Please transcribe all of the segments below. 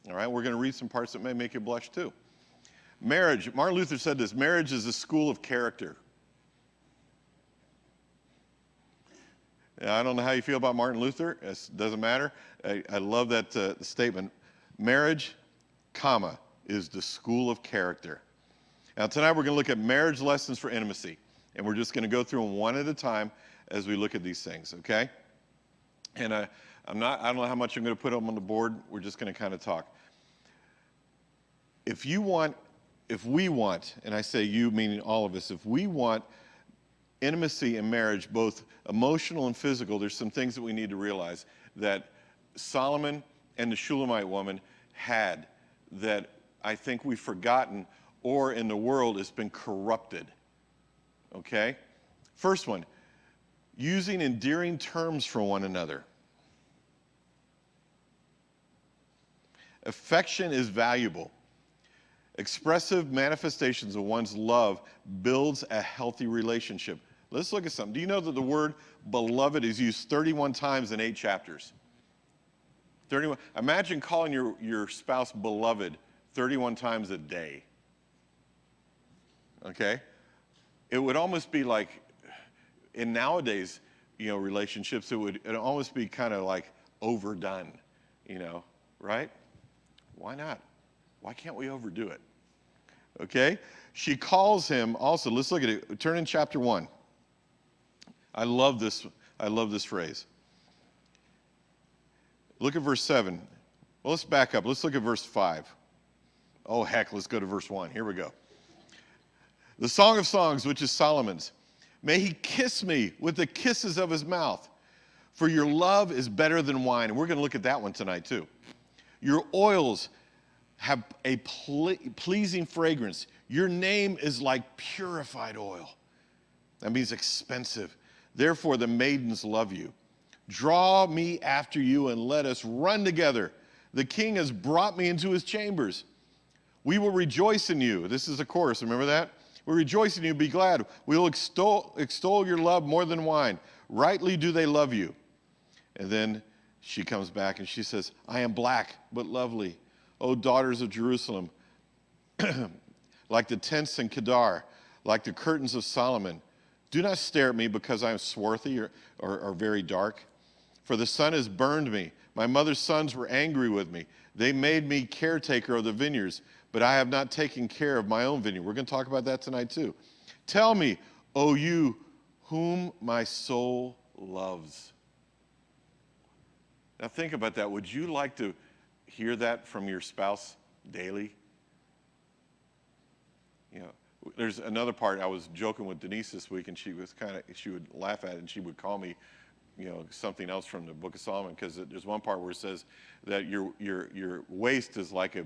All right, we're going to read some parts that may make you blush too. Marriage, Martin Luther said this, marriage is a school of character. I don't know how you feel about Martin Luther. It doesn't matter. I love that statement. Marriage, comma, is the school of character. Now tonight we're going to look at marriage lessons for intimacy. And we're just going to go through them one at a time as we look at these things, okay? And I don't know how much I'm going to put them on the board. We're just going to kind of talk. If we want, and I say you meaning all of us, if we want intimacy in marriage, both emotional and physical, there's some things that we need to realize that Solomon and the Shulamite woman had that I think we've forgotten, or in the world has been corrupted. Okay? First one, using endearing terms for one another. Affection is valuable. Expressive manifestations of one's love builds a healthy relationship. Let's look at something. Do you know that the word beloved is used 31 times in 8 chapters? 31. Imagine calling your spouse beloved 31 times a day. Okay? It would almost be like, in nowadays, relationships, it'd almost be kind of like overdone, right? Why not? Why can't we overdo it? Okay? She calls him also, let's look at it. Turn in chapter 1. I love this phrase. Look at verse 7. Well, let's back up. Let's look at verse 5. Oh, heck, let's go to verse 1. Here we go. The Song of Songs, which is Solomon's. May he kiss me with the kisses of his mouth, for your love is better than wine. And we're going to look at that one tonight, too. Your oils have a pleasing fragrance. Your name is like purified oil. That means expensive. Therefore, the maidens love you. Draw me after you and let us run together. The king has brought me into his chambers. We will rejoice in you. This is a chorus, remember that? We rejoice in you, be glad. We will extol your love more than wine. Rightly do they love you. And then she comes back and she says, I am black but lovely. O daughters of Jerusalem, like the tents in Kedar, like the curtains of Solomon. Do not stare at me because I am swarthy or very dark. For the sun has burned me. My mother's sons were angry with me. They made me caretaker of the vineyards, but I have not taken care of my own vineyard. We're going to talk about that tonight too. Tell me, O you whom my soul loves. Now think about that. Would you like to hear that from your spouse daily? There's another part. I was joking with Denise this week, and she would laugh at it, and she would call me, something else from the Book of Solomon, because there's one part where it says that your waist is like a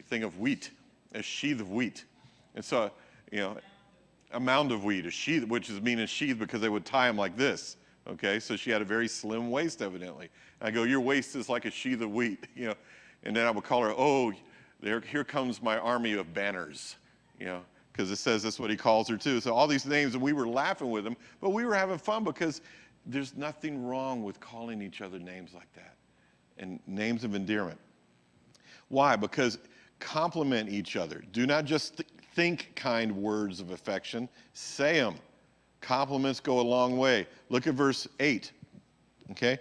thing of wheat, a sheath of wheat, and so a mound of wheat, a sheath, which is meaning sheath because they would tie them like this. Okay, so she had a very slim waist, evidently. I go, your waist is like a sheath of wheat, and then I would call her, oh, here comes my army of banners. Because it says that's what he calls her too. So all these names, and we were laughing with them, but we were having fun because there's nothing wrong with calling each other names like that and names of endearment. Why? Because compliment each other. Do not just think kind words of affection, say them. Compliments go a long way. Look at verse 8. Okay?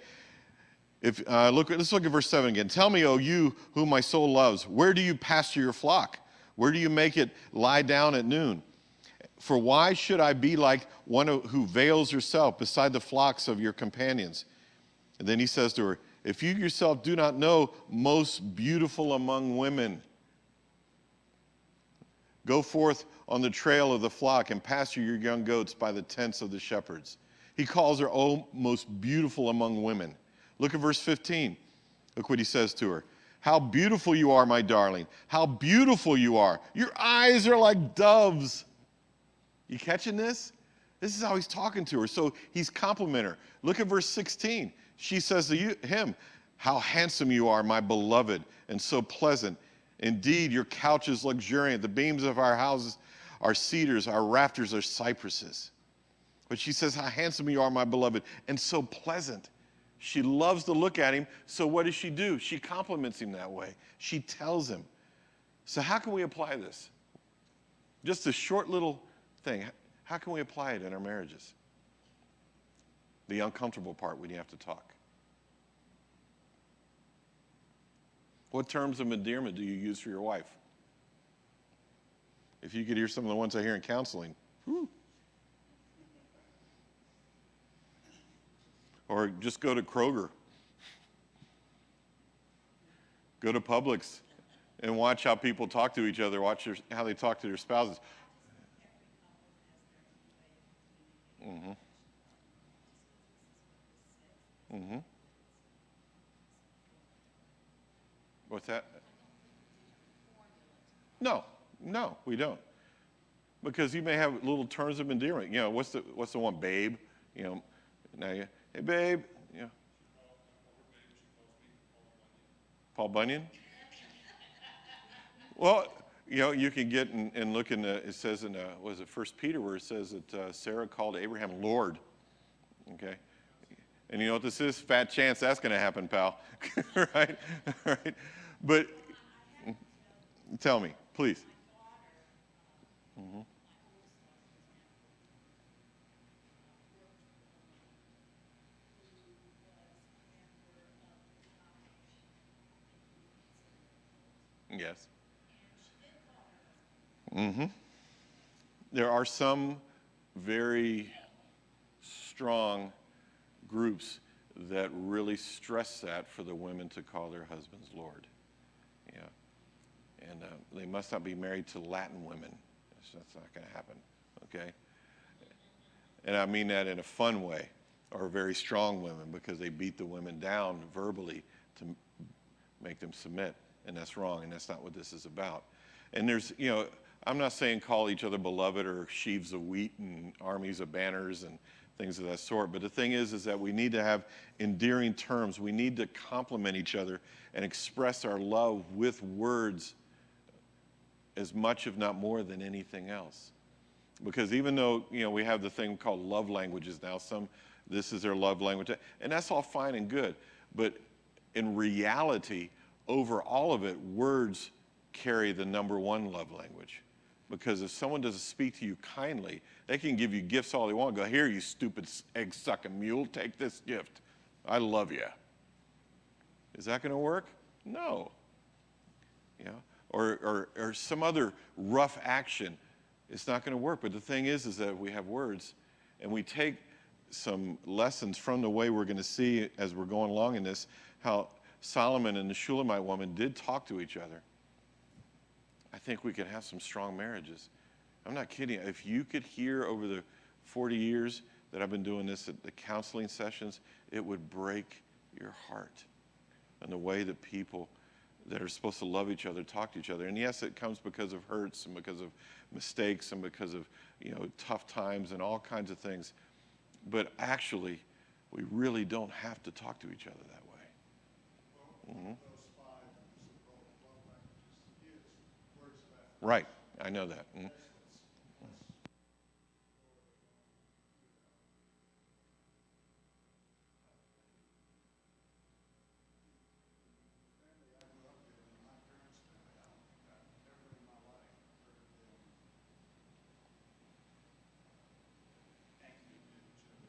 Let's look at verse 7 again. Tell me, O you whom my soul loves, where do you pasture your flock? Where do you make it lie down at noon? For why should I be like one who veils herself beside the flocks of your companions? And then he says to her, if you yourself do not know, most beautiful among women, go forth on the trail of the flock and pasture your young goats by the tents of the shepherds. He calls her, oh, most beautiful among women. Look at verse 15. Look what he says to her. How beautiful you are, my darling. How beautiful you are. Your eyes are like doves. You catching this? This is how he's talking to her. So he's complimenting her. Look at verse 16. She says to him, how handsome you are, my beloved, and so pleasant. Indeed, your couch is luxuriant. The beams of our houses are cedars. Our rafters are cypresses. But she says, how handsome you are, my beloved, and so pleasant. She loves to look at him. So what does she do? She compliments him that way. She tells him. So how can we apply this? Just a short little thing. How can we apply it in our marriages? The uncomfortable part when you have to talk. What terms of endearment do you use for your wife? If you could hear some of the ones I hear in counseling. Whew. Or just go to Kroger. Go to Publix and watch how people talk to each other. Watch how they talk to their spouses. Mm-hmm. Mm-hmm. What's that? No, we don't. Because you may have little terms of endearment. You know, what's the one, babe? You know, now you, hey babe, you know. Paul Bunyan? Well, you know, you can get and look in it says in, was it 1 Peter where it says that Sarah called Abraham Lord, okay? And you know what this is? Fat chance that's going to happen, pal, right? Right? But tell me, please. Mm-hmm. Yes. Mm-hmm. There are some very strong groups that really stress that for the women to call their husbands Lord. Yeah. And they must not be married to Latin women. That's not going to happen, okay? And I mean that in a fun way, or very strong women, because they beat the women down verbally to make them submit. And that's wrong, and that's not what this is about. And there's, you know, I'm not saying call each other beloved or sheaves of wheat and armies of banners and things of that sort. But the thing is that we need to have endearing terms. We need to compliment each other and express our love with words as much, if not more, than anything else. Because even though, you know, we have the thing called love languages now, this is their love language, and that's all fine and good. But in reality, over all of it, words carry the number one love language. Because if someone doesn't speak to you kindly, they can give you gifts all they want. Go, here, you stupid egg-sucking mule, take this gift. I love you. Is that going to work? No. You know? Or some other rough action. It's not going to work. But the thing is that we have words, and we take some lessons from the way we're going to see as we're going along in this, how Solomon and the Shulamite woman did talk to each other. I think we could have some strong marriages. I'm not kidding. If you could hear over the 40 years that I've been doing this at the counseling sessions, it would break your heart. And the way that people that are supposed to love each other talk to each other. And yes, it comes because of hurts and because of mistakes and because of, you know, tough times and all kinds of things. But actually, we really don't have to talk to each other that way. Mm-hmm. Right, I know that. Mm-hmm.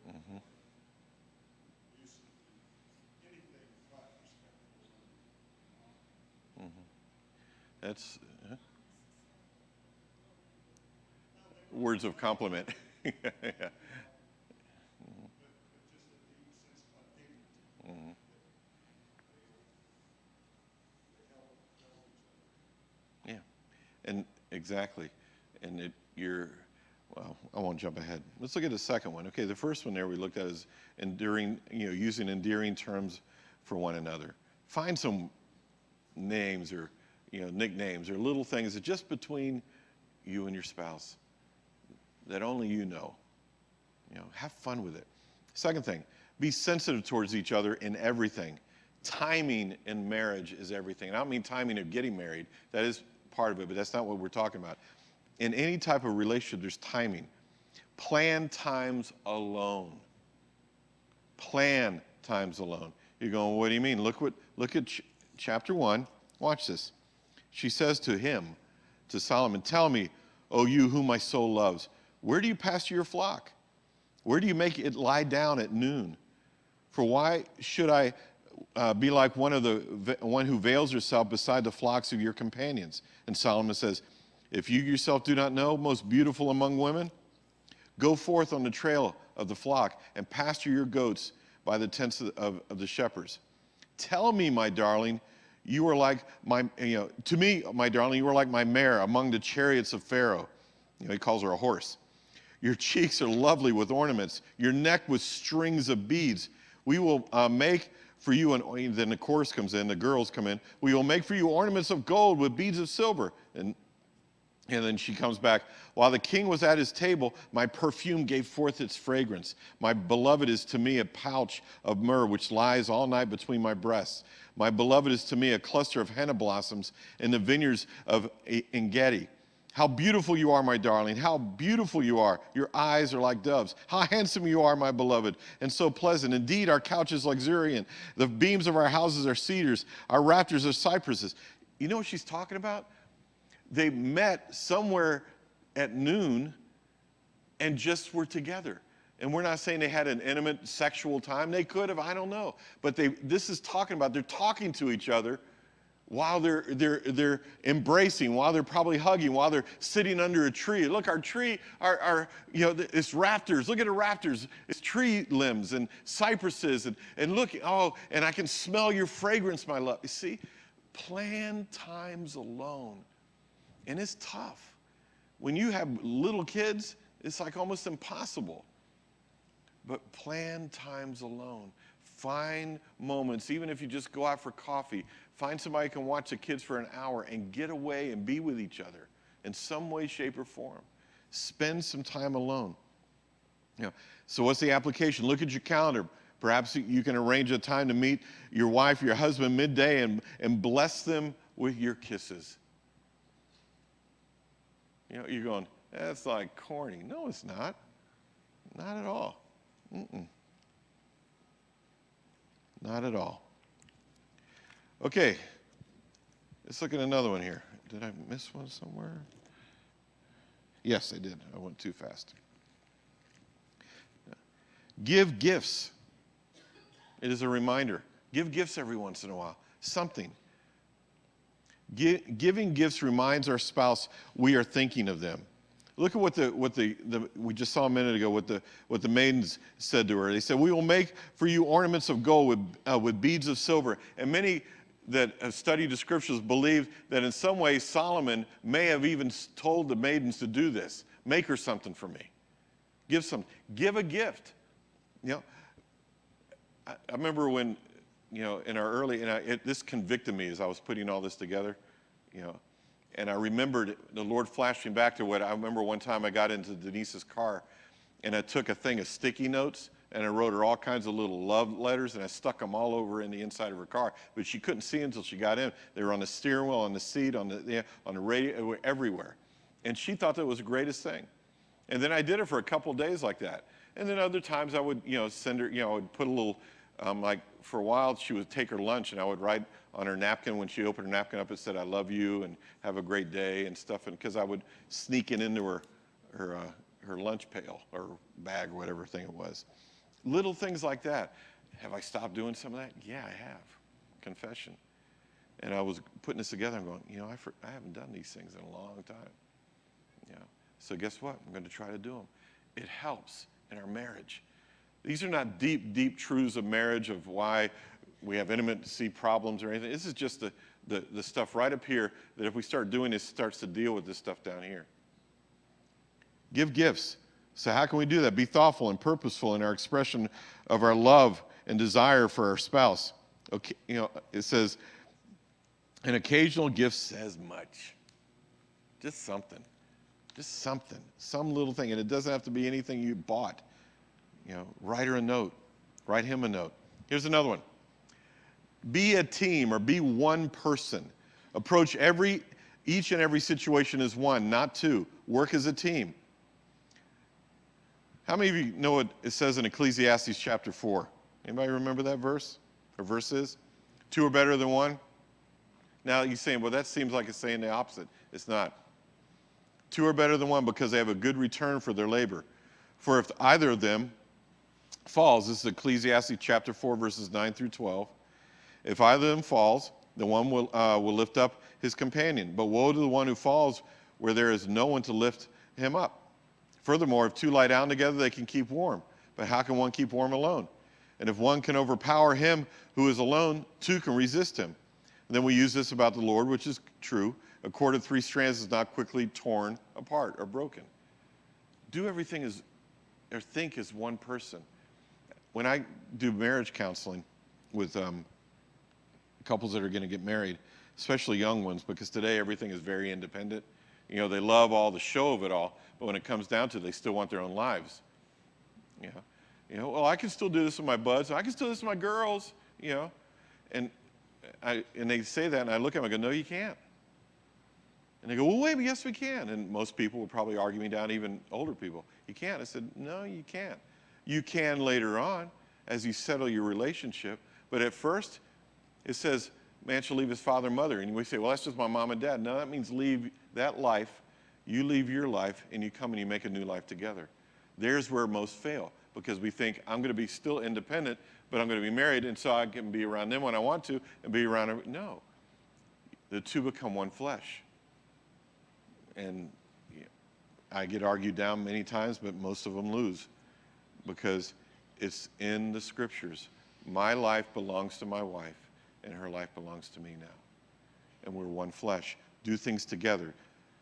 Mm-hmm. Mm-hmm. That's words of compliment. Yeah. Mm-hmm. Yeah, and exactly. And well, I won't jump ahead. Let's look at the second one. Okay, the first one there we looked at is enduring, you know, using endearing terms for one another. Find some names or, you know, nicknames or little things that just between you and your spouse that only you know. You know, have fun with it. Second thing, be sensitive towards each other in everything. Timing in marriage is everything. And I don't mean timing of getting married. That is part of it, but that's not what we're talking about. In any type of relationship, there's timing. Plan times alone. Plan times alone. You're going, what do you mean? Look at chapter 1. Watch this. She says to him, to Solomon, tell me, O you whom my soul loves, where do you pasture your flock? Where do you make it lie down at noon? For why should I be like one who veils herself beside the flocks of your companions? And Solomon says, if you yourself do not know, most beautiful among women, go forth on the trail of the flock and pasture your goats by the tents of the shepherds. Tell me, my darling, you are like to me, my darling, you are like my mare among the chariots of Pharaoh. He calls her a horse. Your cheeks are lovely with ornaments, your neck with strings of beads. We will make for you, and then the chorus comes in, the girls come in. We will make for you ornaments of gold with beads of silver. And then she comes back. While the king was at his table, my perfume gave forth its fragrance. My beloved is to me a pouch of myrrh which lies all night between my breasts. My beloved is to me a cluster of henna blossoms in the vineyards of Engedi. How beautiful you are, my darling. How beautiful you are. Your eyes are like doves. How handsome you are, my beloved, and so pleasant. Indeed, our couch is luxuriant. The beams of our houses are cedars. Our rafters are cypresses. You know what she's talking about? They met somewhere at noon and just were together. And we're not saying they had an intimate sexual time. They could have, I don't know. But this is talking about they're talking to each other while they're embracing, while they're probably hugging, while they're sitting under a tree. Look, our tree, it's rafters. Look at the rafters. It's tree limbs and cypresses. And look, and I can smell your fragrance, my love. You see, plan times alone. And it's tough. When you have little kids, it's like almost impossible. But plan times alone. Find moments, even if you just go out for coffee, find somebody who can watch the kids for an hour and get away and be with each other in some way, shape, or form. Spend some time alone. So what's the application? Look at your calendar. Perhaps you can arrange a time to meet your wife, your husband midday and bless them with your kisses. You're going, that's like corny. No, it's not. Not at all. Not at all. Okay, let's look at another one here. Did I miss one somewhere? Yes, I did. I went too fast. Give gifts. It is a reminder. Give gifts every once in a while. Something. Giving gifts reminds our spouse we are thinking of them. Look at what we just saw a minute ago, what the maidens said to her. They said, we will make for you ornaments of gold with beads of silver. And many that have studied the scriptures believe that in some way Solomon may have even told the maidens to do this. Make her something for me. Give a gift. I remember when, in our early, this convicted me as I was putting all this together, And I remembered the Lord flashing back to what I remember one time I got into Denise's car and I took a thing of sticky notes and I wrote her all kinds of little love letters and I stuck them all over in the inside of her car. But she couldn't see until she got in. They were on the steering wheel, on the seat, on the radio, everywhere. And she thought that was the greatest thing. And then I did it for a couple of days like that. And then other times I would, send her, I would put a little, like for a while she would take her lunch and I would write on her napkin when she opened her napkin up, it said, I love you and have a great day and stuff. And because I would sneak it into her lunch pail or bag or whatever thing it was. Little things like that. Have I stopped doing some of that? Yeah, I have. Confession. And I was putting this together and going, I haven't done these things in a long time. So guess what? I'm going to try to do them. It helps in our marriage. These are not deep, deep truths of marriage of why we have intimacy problems or anything. This is just the stuff right up here that if we start doing this, starts to deal with this stuff down here. Give gifts. So how can we do that? Be thoughtful and purposeful in our expression of our love and desire for our spouse. Okay, it says, an occasional gift says much. Just something. Just something. Some little thing. And it doesn't have to be anything you bought. Write her a note. Write him a note. Here's another one. Be a team or be one person. Approach each and every situation as one, not two. Work as a team. How many of you know what it says in Ecclesiastes chapter 4? Anybody remember that verse or verses? Two are better than one. Now you're saying, well, that seems like it's saying the opposite. It's not. Two are better than one because they have a good return for their labor. For if either of them falls, this is Ecclesiastes chapter 4, verses 9 through 12. If either of them falls, the one will lift up his companion. But woe to the one who falls where there is no one to lift him up. Furthermore, if two lie down together, they can keep warm. But how can one keep warm alone? And if one can overpower him who is alone, two can resist him. And then we use this about the Lord, which is true. A cord of three strands is not quickly torn apart or broken. Do everything as, or think as one person. When I do marriage counseling with couples that are going to get married, especially young ones, because today everything is very independent. You know, they love all the show of it all, but when it comes down to it, they still want their own lives. Well, I can still do this with my buds. I can still do this with my girls, And they say that, and I look at them and I go, no, you can't. And they go, well, wait, but yes, we can. And most people will probably argue me down, even older people. You can't. I said, no, you can't. You can later on as you settle your relationship. But at first, it says, man shall leave his father and mother. And we say, well, that's just my mom and dad. No, that means leave that life. You leave your life, and you come and you make a new life together. There's where most fail, because we think, I'm going to be still independent, but I'm going to be married, and so I can be around them when I want to and be around them. No. The two become one flesh. And I get argued down many times, but most of them lose, because it's in the scriptures. My life belongs to my wife, and her life belongs to me now. And we're one flesh. Do things together.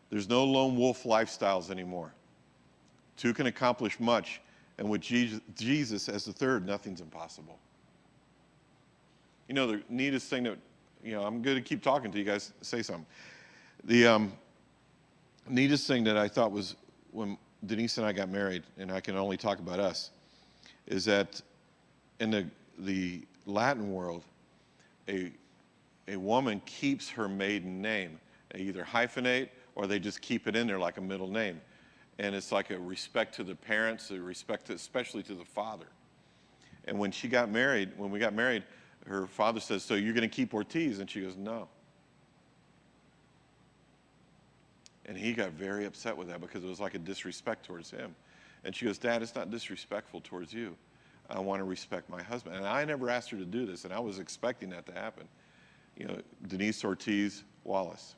There's no lone wolf lifestyles anymore. Two can accomplish much, and with Jesus as the third, nothing's impossible. The neatest thing that, I'm going to keep talking to you guys, say something. The neatest thing that I thought was when Denise and I got married, and I can only talk about us, is that in the Latin world, a woman keeps her maiden name. They either hyphenate or they just keep it in there like a middle name. And it's like a respect to the parents, a respect especially to the father. And when we got married, her father says, so you're going to keep Ortiz? And she goes, no. And he got very upset with that because it was like a disrespect towards him. And she goes, Dad, it's not disrespectful towards you. I want to respect my husband. And I never asked her to do this, and I was expecting that to happen. Denise Ortiz Wallace.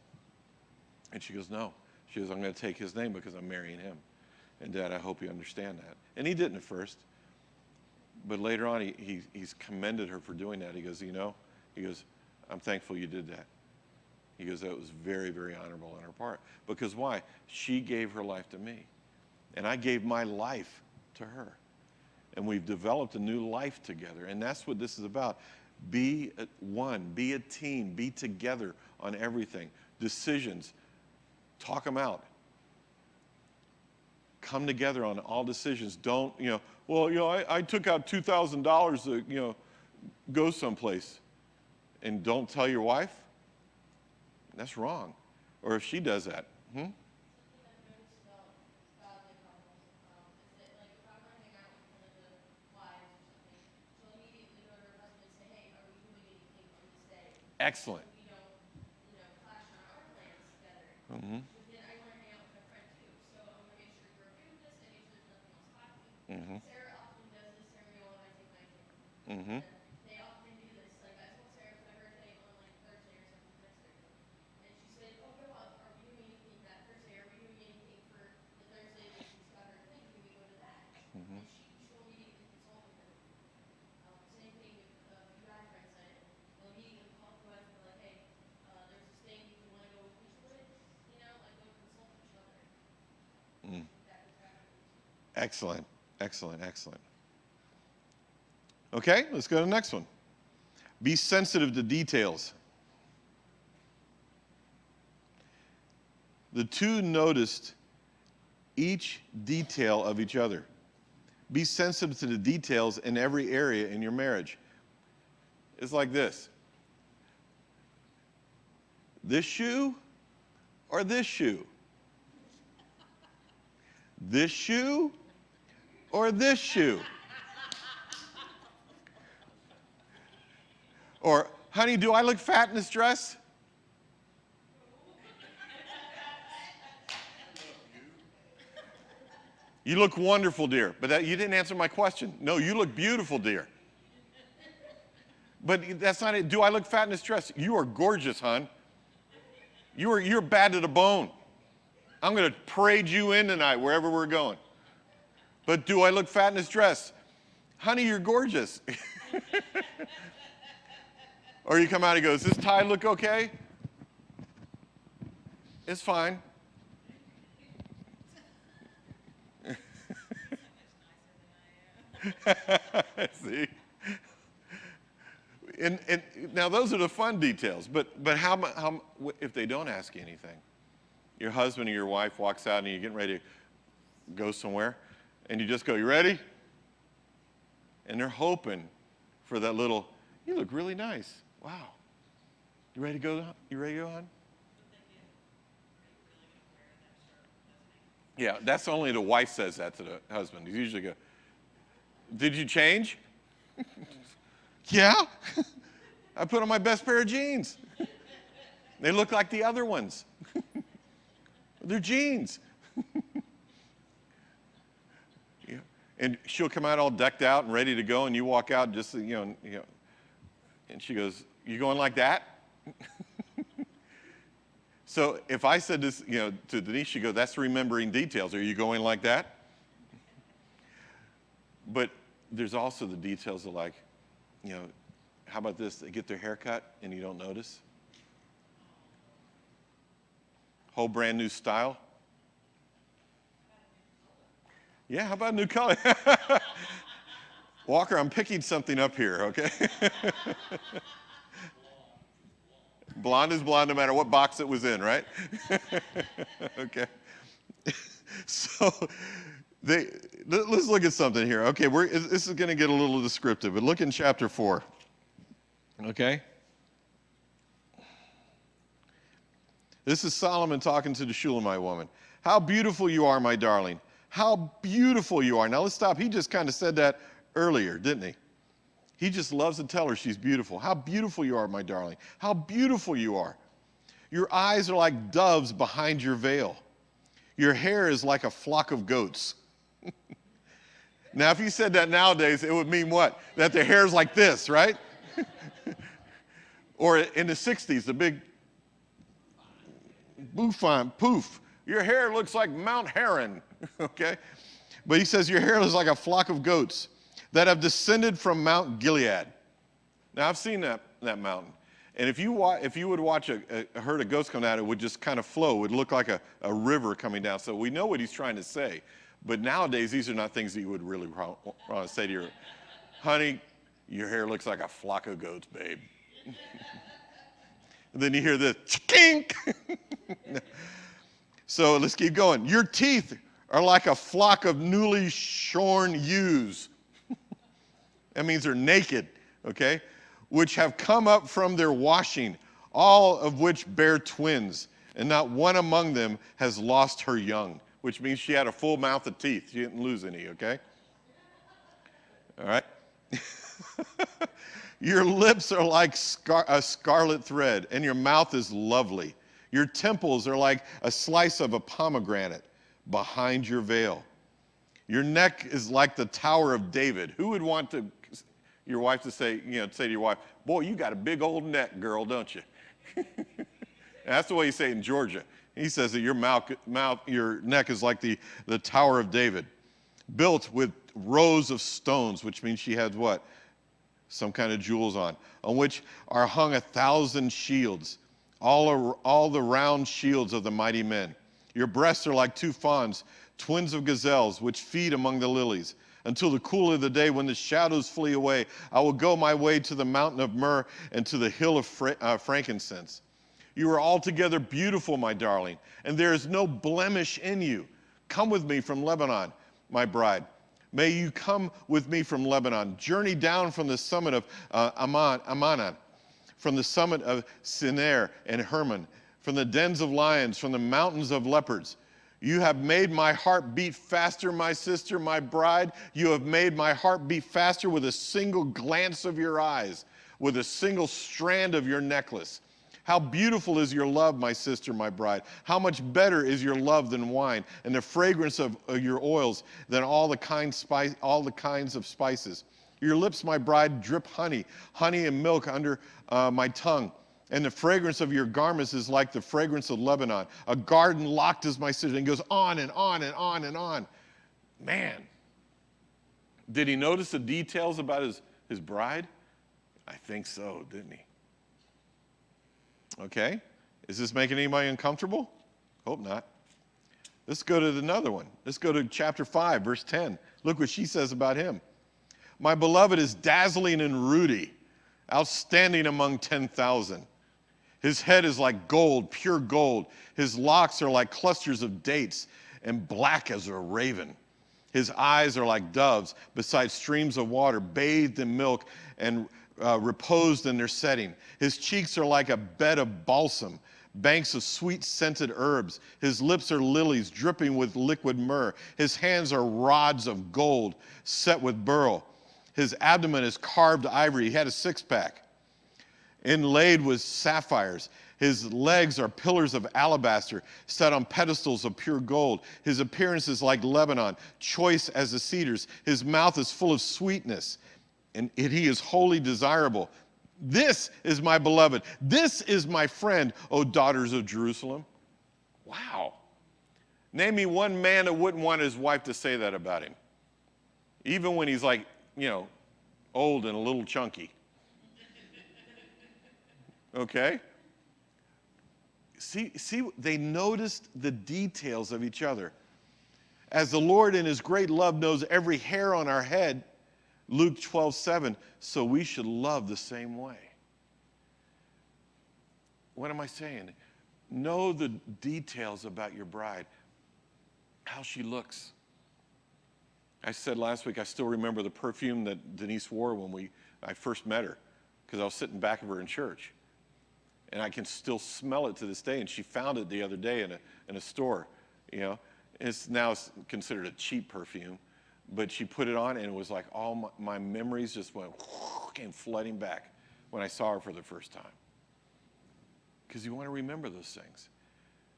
And she goes, no. She goes, I'm going to take his name because I'm marrying him. And Dad, I hope you understand that. And he didn't at first. But later on, he's commended her for doing that. He goes, I'm thankful you did that. He goes, that was very, very honorable on her part. Because why? She gave her life to me. And I gave my life to her. And we've developed a new life together. And that's what this is about. Be one. Be a team. Be together on everything. Decisions. Talk them out. Come together on all decisions. Don't, I took out $2,000 to, go someplace. And don't tell your wife? That's wrong. Or if she does that, Excellent. Mm-hmm. Mm-hmm. Mm-hmm. Excellent, excellent, excellent. Okay, let's go to the next one. Be sensitive to details. The two noticed each detail of each other. Be sensitive to the details in every area in your marriage. It's like this. This shoe or this shoe? This shoe or this shoe? Or, honey, do I look fat in this dress? You look wonderful, dear. But you didn't answer my question. No, you look beautiful, dear. But that's not it. Do I look fat in this dress? You are gorgeous, hon. You're bad to the bone. I'm going to parade you in tonight wherever we're going. But do I look fat in this dress? Honey, you're gorgeous. Or you come out and he goes, does this tie look okay? It's fine. See? And now those are the fun details, but how if they don't ask you anything? Your husband or your wife walks out and you're getting ready to go somewhere, and you just go, you ready? And they're hoping for that little, you look really nice. Wow. You ready to go? You ready to go, hon? Yeah, that's only the wife says that to the husband. He usually go, did you change? Yeah. I put on my best pair of jeans. They look like the other ones. They're jeans. Yeah. And she'll come out all decked out and ready to go, and you walk out just, and she goes, you going like that? So if I said this, to Denise, she goes, that's remembering details. Are you going like that? But there's also the details of like, how about this? They get their hair cut and you don't notice. Whole brand new style. Yeah, how about a new color? Walker, I'm picking something up here, okay? Blonde is blonde no matter what box it was in, right? Okay. So let's look at something here. Okay, this is going to get a little descriptive, but look in chapter 4. Okay? This is Solomon talking to the Shulamite woman. How beautiful you are, my darling. How beautiful you are. Now let's stop. He just kind of said that earlier, didn't he? He just loves to tell her she's beautiful. How beautiful you are, my darling. How beautiful you are. Your eyes are like doves behind your veil. Your hair is like a flock of goats. Now, if you said that nowadays, it would mean what? That their hair is like this, right? Or in the 60s, the big poof. Your hair looks like Mount Heron, okay? But he says your hair is like a flock of goats that have descended from Mount Gilead. Now, I've seen that mountain. And if you would watch a herd of goats come out, it would just kind of flow. It would look like a river coming down. So we know what he's trying to say. But nowadays, these are not things that you would really want to say to your, honey, your hair looks like a flock of goats, babe. And then you hear this, chink. So let's keep going. Your teeth are like a flock of newly shorn ewes. That means they're naked, okay? Which have come up from their washing, all of which bear twins, and not one among them has lost her young, which means she had a full mouth of teeth. She didn't lose any, okay? All right? Your lips are like a scarlet thread, and your mouth is lovely. Your temples are like a slice of a pomegranate behind your veil. Your neck is like the Tower of David. Who would want your wife to say to your wife, boy, you got a big old neck, girl, don't you? That's the way you say it in Georgia. He says that your neck is like the Tower of David, built with rows of stones, which means she had what? Some kind of jewels on which are hung 1,000 shields, all the round shields of the mighty men. Your breasts are like two fawns, twins of gazelles, which feed among the lilies. Until the cool of the day, when the shadows flee away, I will go my way to the mountain of myrrh and to the hill of frankincense. You are altogether beautiful, my darling, and there is no blemish in you. Come with me from Lebanon, my bride. May you come with me from Lebanon. Journey down from the summit of Amanat, from the summit of Sinir and Hermon, from the dens of lions, from the mountains of leopards. You have made my heart beat faster, my sister, my bride. You have made my heart beat faster with a single glance of your eyes. with a single strand of your necklace. How beautiful is your love, my sister, my bride. How much better is your love than wine, and the fragrance of your oils than all the kinds of spices. Your lips, my bride, drip honey, honey and milk under my tongue. And the fragrance of your garments is like the fragrance of Lebanon. A garden locked is my sister. And goes on and on and on and on. Man, did he notice the details about his bride? I think so, didn't he? Okay, is this making anybody uncomfortable? Hope not. Let's go to another one. Let's go to chapter 5, verse 10. Look what she says about him. My beloved is dazzling and ruddy, outstanding among 10,000. His head is like gold, pure gold. His locks are like clusters of dates and black as a raven. His eyes are like doves beside streams of water, bathed in milk and reposed in their setting. His cheeks are like a bed of balsam, banks of sweet-scented herbs. His lips are lilies dripping with liquid myrrh. His hands are rods of gold set with beryl. His abdomen is carved ivory. He had a six-pack inlaid with sapphires. His legs are pillars of alabaster set on pedestals of pure gold. His appearance is like Lebanon, choice as the cedars. His mouth is full of sweetness, and he is wholly desirable. This is my beloved. This is my friend, O daughters of Jerusalem. Wow. Name me one man that wouldn't want his wife to say that about him. Even when he's like, old and a little chunky. Okay? See, they noticed the details of each other. As the Lord in his great love knows every hair on our head, Luke 12:7, so we should love the same way. What am I saying? Know the details about your bride, how she looks. I said last week, I still remember the perfume that Denise wore when I first met her, because I was sitting back of her in church. And I can still smell it to this day. And she found it the other day in a store. It's now considered a cheap perfume. But she put it on, and it was like all my memories just came flooding back when I saw her for the first time. Because you want to remember those things.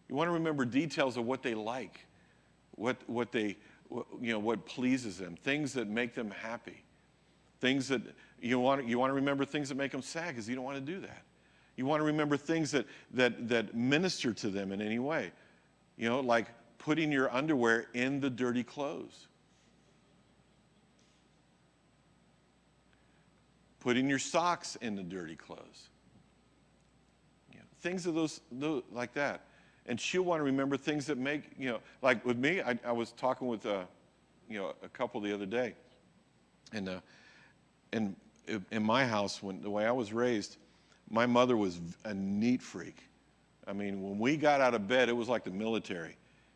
You want to remember details of what they like, what pleases them, things that make them happy, things that you want to remember things that make them sad, because you don't want to do that. You want to remember things that minister to them in any way. Like putting your underwear in the dirty clothes. Putting your socks in the dirty clothes. Things of those like that. And she'll want to remember things that make, like with me, I was talking with, a couple the other day. And in my house, the way I was raised, my mother was a neat freak. I mean, when we got out of bed, it was like the military.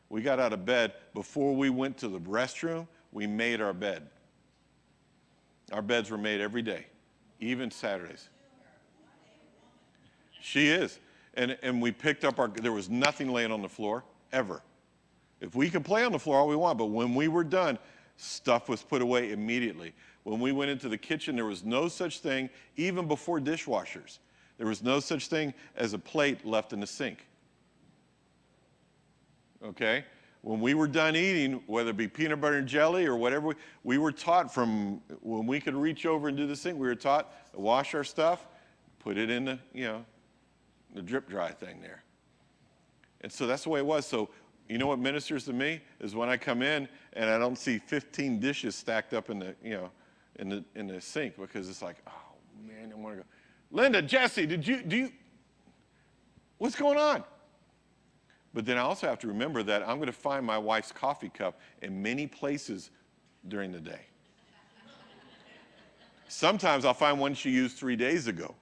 We got out of bed, before we went to the restroom, we made our bed. Our beds were made every day, even Saturdays. She is. And we picked up there was nothing laying on the floor, ever. If we could play on the floor all we want, but when we were done, stuff was put away immediately. When we went into the kitchen, there was no such thing, even before dishwashers. There was no such thing as a plate left in the sink. Okay? When we were done eating, whether it be peanut butter and jelly or whatever, we were taught from when we could reach over and do this thing, we were taught to wash our stuff, put it in the drip dry thing there. And so that's the way it was. So you know what ministers to me is when I come in and I don't see 15 dishes stacked up in the sink, because it's like, oh man, I want to go. Linda, Jesse, do you, what's going on? But then I also have to remember that I'm going to find my wife's coffee cup in many places during the day. Sometimes I'll find one she used 3 days ago.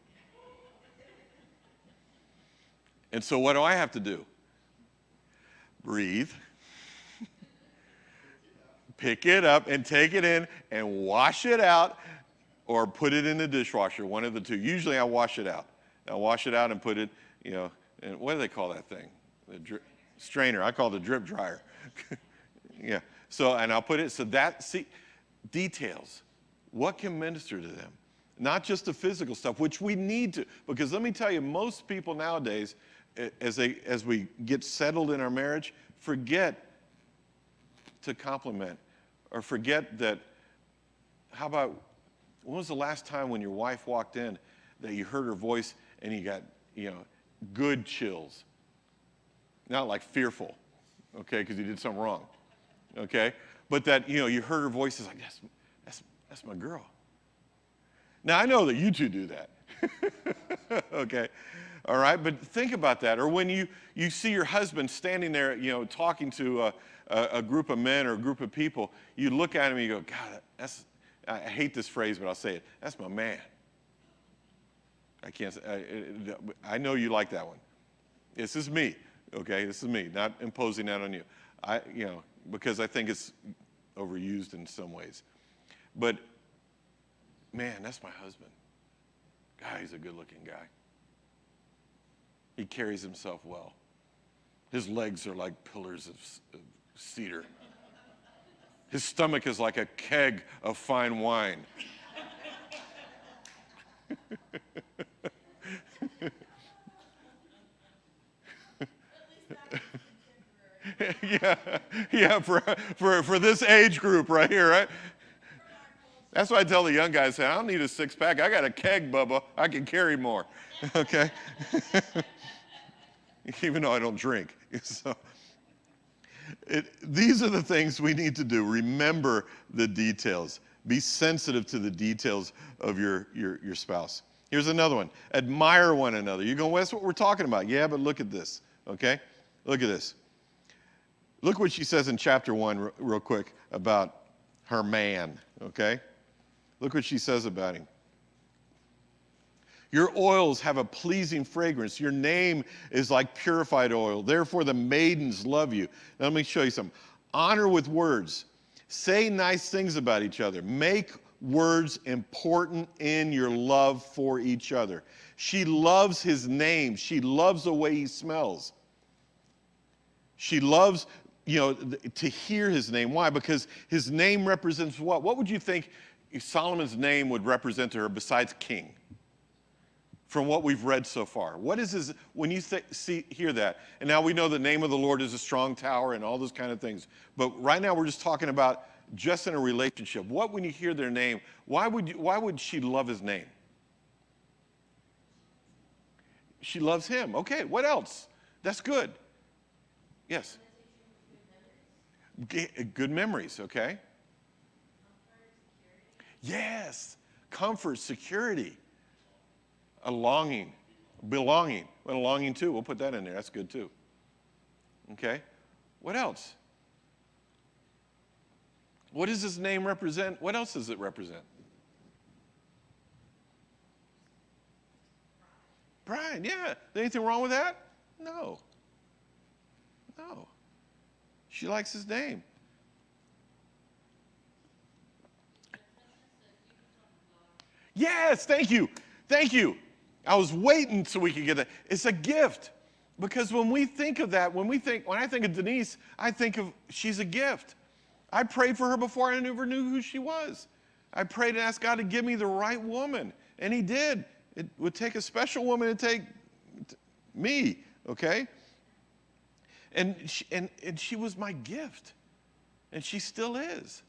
And so what do I have to do? Breathe, pick it up and take it in and wash it out, or put it in the dishwasher, one of the two. Usually I wash it out. I wash it out and put it, and what do they call that thing? The strainer. I call it the drip dryer. Yeah. So, and I'll put it, details. What can minister to them? not just the physical stuff, which we need to, because let me tell you, most people nowadays, as we get settled in our marriage, forget to compliment, or forget that, how about, when was the last time when your wife walked in that you heard her voice and you got, good chills? Not like fearful, okay, because you did something wrong, okay? But that, you heard her voice, is like, that's my girl. Now, I know that you two do that, okay? All right, but think about that. Or when you see your husband standing there, talking to a group of men or a group of people, you look at him and you go, God, I hate this phrase, but I'll say it. That's my man. I can't say, I know you like that one. This is me, okay? This is me, not imposing that on you. Because I think it's overused in some ways. But, man, that's my husband. God, he's a good-looking guy. He carries himself well. His legs are like pillars of cedar. His stomach is like a keg of fine wine. yeah, for this age group right here, right? That's why I tell the young guys, I don't need a six-pack. I got a keg, Bubba. I can carry more, okay? Even though I don't drink. So, these are the things we need to do. Remember the details. Be sensitive to the details of your spouse. Here's another one. Admire one another. You're going, well, that's what we're talking about. Yeah, but look at this, okay? Look at this. Look what she says in chapter 1 real quick about her man, okay? Look what she says about him. Your oils have a pleasing fragrance. Your name is like purified oil. Therefore, the maidens love you. Now, let me show you something. Honor with words. Say nice things about each other. Make words important in your love for each other. She loves his name. She loves the way he smells. She loves, to hear his name. Why? Because his name represents what? What would you think Solomon's name would represent to her besides king? From what we've read so far. What is his, when you hear that, and now we know the name of the Lord is a strong tower and all those kind of things, but right now we're just talking about just in a relationship. What, when you hear their name, why would she love his name? She loves him. Okay, what else? That's good. Yes. Good memories, okay? Yes. Comfort, security. A longing, belonging. Well, a longing too. We'll put that in there. That's good too. Okay? What else? What does his name represent? What else does it represent? Pride, yeah. Anything wrong with that? No. No. She likes his name. Yes, thank you. Thank you. I was waiting so we could get that. It's a gift. Because when we think of that, when I think of Denise, I think of she's a gift. I prayed for her before I ever knew who she was. I prayed and asked God to give me the right woman. And he did. It would take a special woman to take me, okay? And she was my gift. And she still is.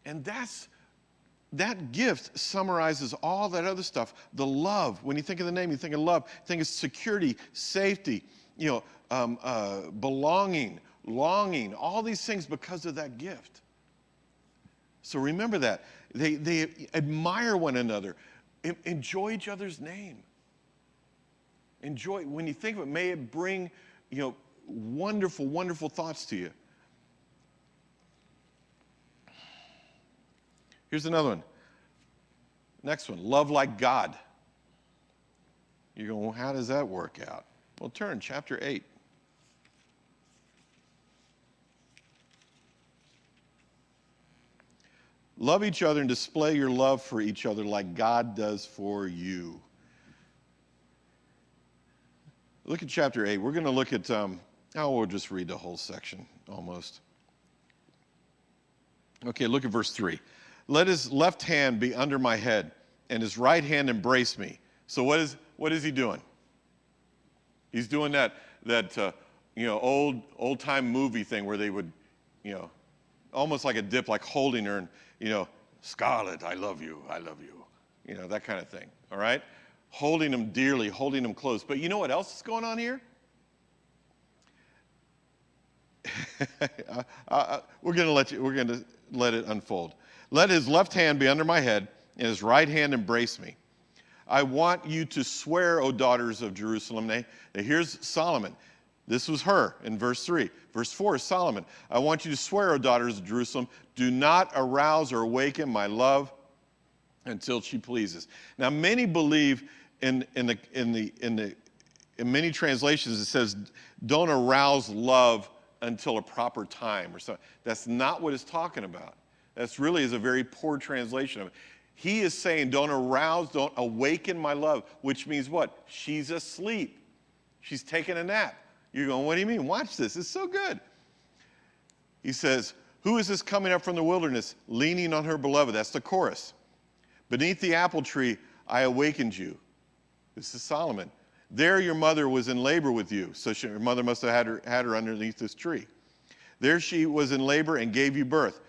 And that gift summarizes all that other stuff. The love. When you think of the name, you think of love. Think of security, safety, belonging, longing, all these things because of that gift. So remember that. They admire one another. Enjoy each other's name. Enjoy. When you think of it, may it bring, wonderful, wonderful thoughts to you. Here's another one. Next one, love like God. You go, well, how does that work out? Well, turn, chapter 8. Love each other and display your love for each other like God does for you. Look at chapter 8. We're going to look at, we'll just read the whole section almost. Okay, look at verse 3. Let his left hand be under my head, and his right hand embraced me. So what is he doing? He's doing that old time movie thing where they would, almost like a dip, like holding her and, Scarlett, I love you, that kind of thing, all right? Holding him dearly, holding him close. But you know what else is going on here? We're going to let it unfold. Let his left hand be under my head and his right hand embrace me. I want you to swear, O daughters of Jerusalem. Now, here's Solomon. This was her in verse 3. Verse 4 is Solomon. I want you to swear, O daughters of Jerusalem, do not arouse or awaken my love until she pleases. Now, many believe in many translations it says, don't arouse love until a proper time or something. That's not what it's talking about. That's really is a very poor translation of it. He is saying, don't arouse, don't awaken my love, which means what? She's asleep. She's taking a nap. You're going, what do you mean? Watch this. It's so good. He says, who is this coming up from the wilderness, leaning on her beloved? That's the chorus. Beneath the apple tree, I awakened you. This is Solomon. There your mother was in labor with you. So her mother must have had her underneath this tree. There she was in labor and gave you birth.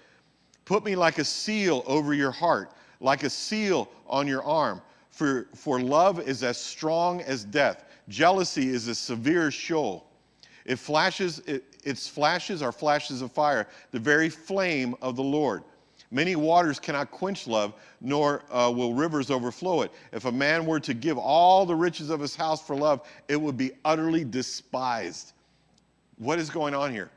Put me like a seal over your heart, like a seal on your arm. For love is as strong as death. Jealousy is a severe shoal. Its flashes are flashes of fire, the very flame of the Lord. Many waters cannot quench love, nor will rivers overflow it. If a man were to give all the riches of his house for love, it would be utterly despised. What is going on here?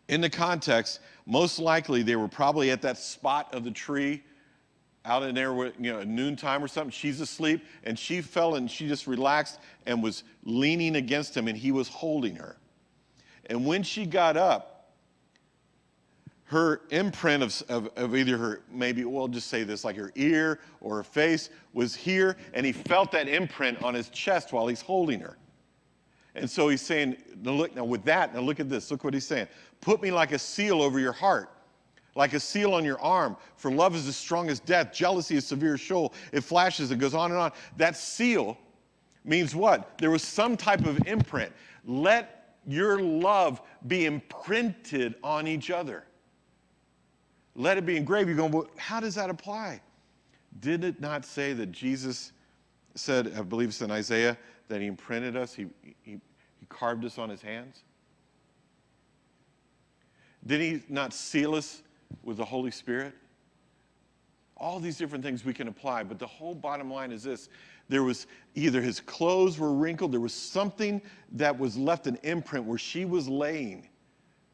In the context, most likely they were probably at that spot of the tree out in there, at noontime or something. She's asleep, and she fell and she just relaxed and was leaning against him, and he was holding her. And when she got up, her imprint of either her, maybe we'll just say this, like her ear or her face was here, and he felt that imprint on his chest while he's holding her. And so he's saying, now look at this. Look what he's saying. Put me like a seal over your heart, like a seal on your arm. For love is as strong as death. Jealousy is severe shoal. It flashes, it goes on and on. That seal means what? There was some type of imprint. Let your love be imprinted on each other. Let it be engraved. You're going, well, how does that apply? Did it not say that Jesus said, I believe it's in Isaiah, that he imprinted us, he carved us on his hands? Did he not seal us with the Holy Spirit? All these different things we can apply, but the whole bottom line is this. There was either his clothes were wrinkled, there was something that was left an imprint where she was laying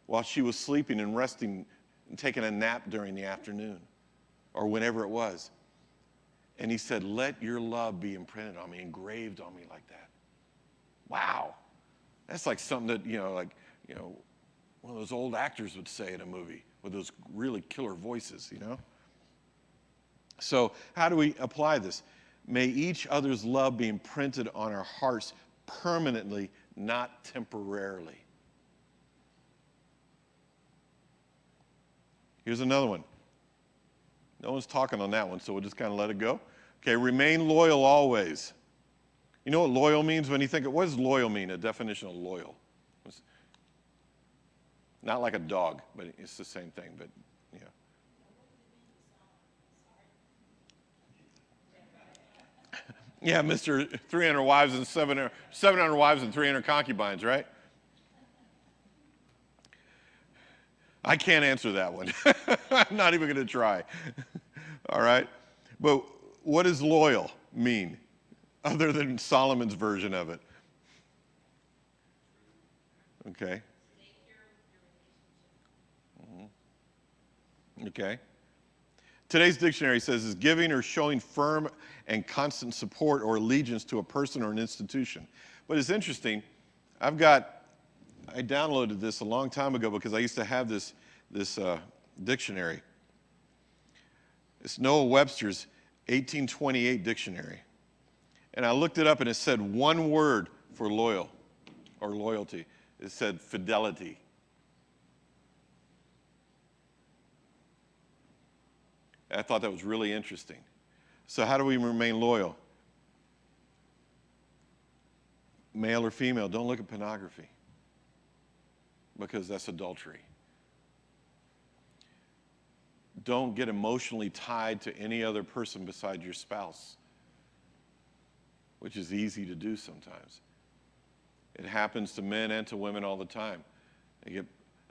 while she was sleeping and resting and taking a nap during the afternoon or whenever it was. And he said, let your love be imprinted on me, engraved on me like that. Wow. That's like something that, one of those old actors would say in a movie with those really killer voices, So how do we apply this? May each other's love be imprinted on our hearts permanently, not temporarily. Here's another one. No one's talking on that one, so we'll just kind of let it go. Okay, remain loyal always. You know what loyal means when you think of, what does loyal mean, a definition of loyal? Not like a dog, but it's the same thing, but yeah. Yeah, Mr. 300 wives and 700 wives and 300 concubines, right? I can't answer that one. I'm not even going to try. All right? But what does loyal mean, other than Solomon's version of it? Okay. Okay. Today's dictionary says is giving or showing firm and constant support or allegiance to a person or an institution. But it's interesting. I downloaded this a long time ago because I used to have this dictionary. It's Noah Webster's 1828 dictionary. And I looked it up and it said one word for loyal or loyalty. It said fidelity. I thought that was really interesting. So how do we remain loyal? Male or female, don't look at pornography, because that's adultery. Don't get emotionally tied to any other person besides your spouse, which is easy to do sometimes. It happens to men and to women all the time. They get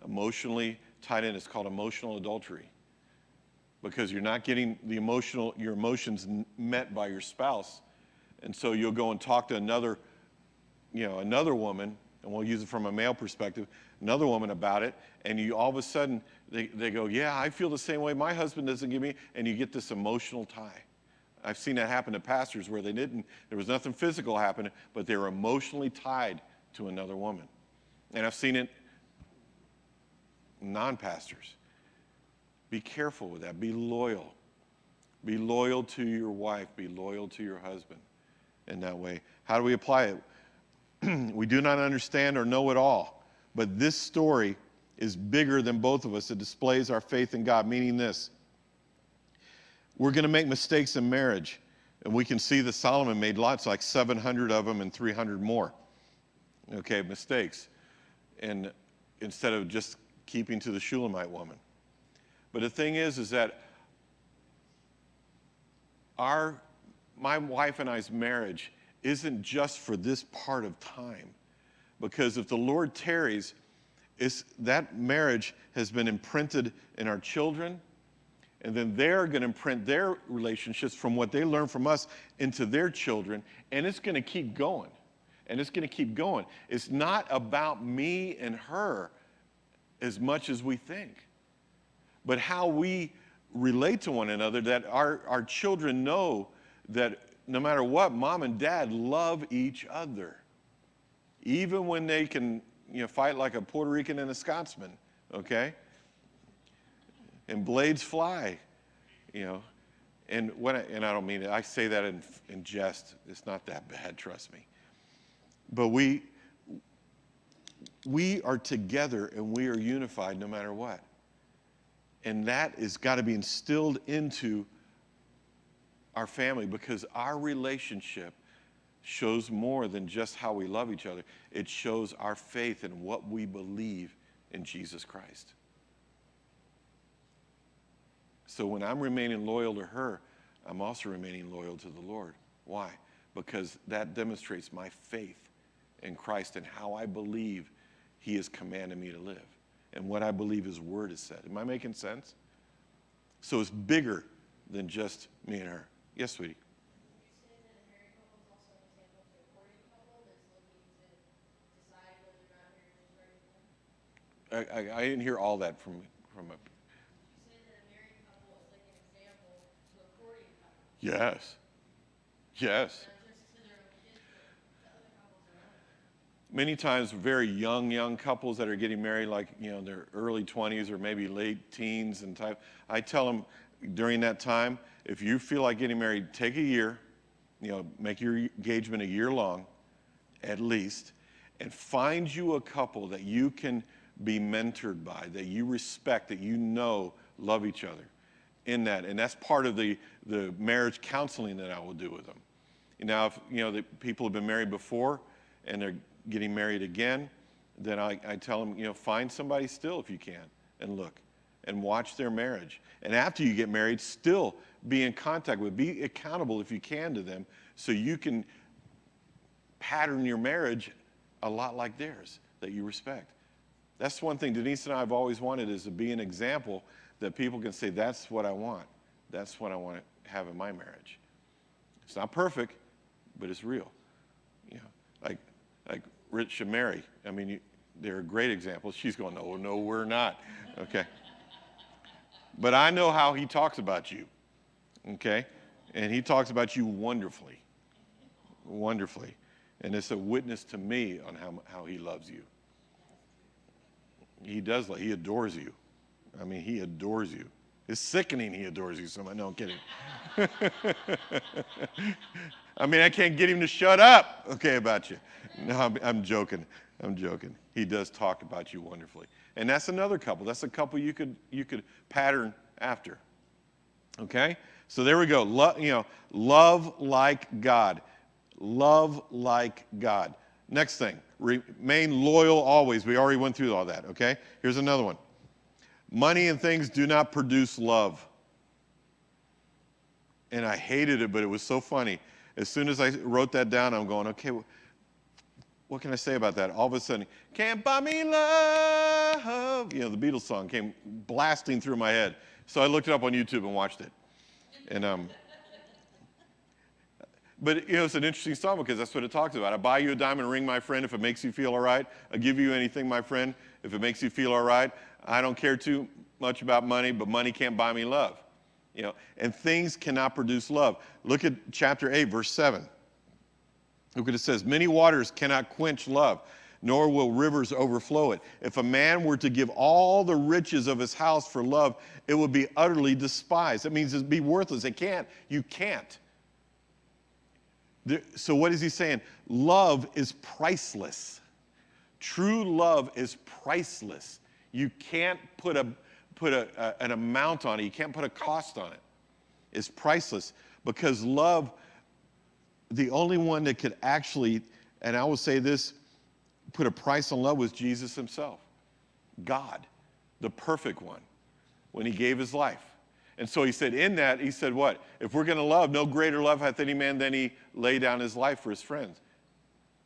emotionally tied in. It's called emotional adultery, because you're not getting your emotions met by your spouse. And so you'll go and talk to another woman, and we'll use it from a male perspective, another woman about it, and you all of a sudden, they go, yeah, I feel the same way. My husband doesn't give me, and you get this emotional tie. I've seen that happen to pastors where there was nothing physical happening, but they were emotionally tied to another woman. And I've seen it non-pastors. Be careful with that. Be loyal. Be loyal to your wife. Be loyal to your husband in that way. How do we apply it? We do not understand or know it all, but this story is bigger than both of us. It displays our faith in God, meaning this. We're going to make mistakes in marriage, and we can see that Solomon made lots, like 700 of them and 300 more. Okay, mistakes. And instead of just keeping to the Shulamite woman. But the thing is that my wife and I's marriage isn't just for this part of time. Because if the Lord tarries, that marriage has been imprinted in our children, and then they're going to imprint their relationships from what they learn from us into their children, and it's going to keep going. And it's going to keep going. It's not about me and her as much as we think, but how we relate to one another, that our children know that no matter what, mom and dad love each other. Even when they can, fight like a Puerto Rican and a Scotsman, okay? And blades fly, And I don't mean it. I say that in jest. It's not that bad, trust me. But we are together and we are unified no matter what. And that has got to be instilled into our family, because our relationship shows more than just how we love each other. It shows our faith in what we believe in Jesus Christ. So when I'm remaining loyal to her, I'm also remaining loyal to the Lord. Why? Because that demonstrates my faith in Christ and how I believe he has commanded me to live and what I believe his word has said. Am I making sense? So it's bigger than just me and her. Yes, sweetie. You say that a married couple is also an example to a courting couple that's looking to decide whether or not marriage is right for them? I didn't hear all that from a... You say that a married couple is like an example to a courting couple. Yes. Yes. Not just to their own kids, but to other couples around them. Many times very young couples that are getting married, like, their early 20s or maybe late teens and type, I tell them during that time, if you feel like getting married, take a year, make your engagement a year long, at least, and find you a couple that you can be mentored by, that you respect, that love each other in that. And that's part of the marriage counseling that I will do with them. Now, if, the people have been married before and they're getting married again, then I tell them, find somebody still if you can and look and watch their marriage. And after you get married, still be in contact with, be accountable if you can to them, so you can pattern your marriage a lot like theirs that you respect. That's one thing Denise and I have always wanted, is to be an example that people can say, that's what I want. That's what I want to have in my marriage. It's not perfect, but it's real. Like Rich and Mary. I mean, they're a great example. She's going, no, we're not. Okay. But I know how he talks about you. Okay? And he talks about you wonderfully. Wonderfully. And it's a witness to me on how he loves you. He does. He adores you. I mean, he adores you. It's sickening he adores you so much. No, I'm kidding. I mean, I can't get him to shut up, about you. No, I'm joking. I'm joking. He does talk about you wonderfully. And that's another couple. That's a couple you could pattern after. Okay? So there we go. Love like God. Love like God. Next thing, remain loyal always. We already went through all that, okay? Here's another one. Money and things do not produce love. And I hated it, but it was so funny. As soon as I wrote that down, I'm going, okay, what can I say about that? All of a sudden, can't buy me love. The Beatles song came blasting through my head. So I looked it up on YouTube and watched it. And but it's an interesting song because that's what it talks about. I buy you a diamond ring, my friend, if it makes you feel all right. I give you anything, my friend, if it makes you feel all right. I don't care too much about money, but money can't buy me love. And things cannot produce love. Look at chapter 8, verse 7. Look what it says. Many waters cannot quench love, nor will rivers overflow it. If a man were to give all the riches of his house for love, it would be utterly despised. That means it'd be worthless. You can't. So what is he saying? Love is priceless. True love is priceless. You can't put an amount on it. You can't put a cost on it. It's priceless because love, the only one that could actually, and I will say this, put a price on love was Jesus himself. God, the perfect one, when he gave his life. And so he said, in that, he said what? If we're going to love, no greater love hath any man than he lay down his life for his friends.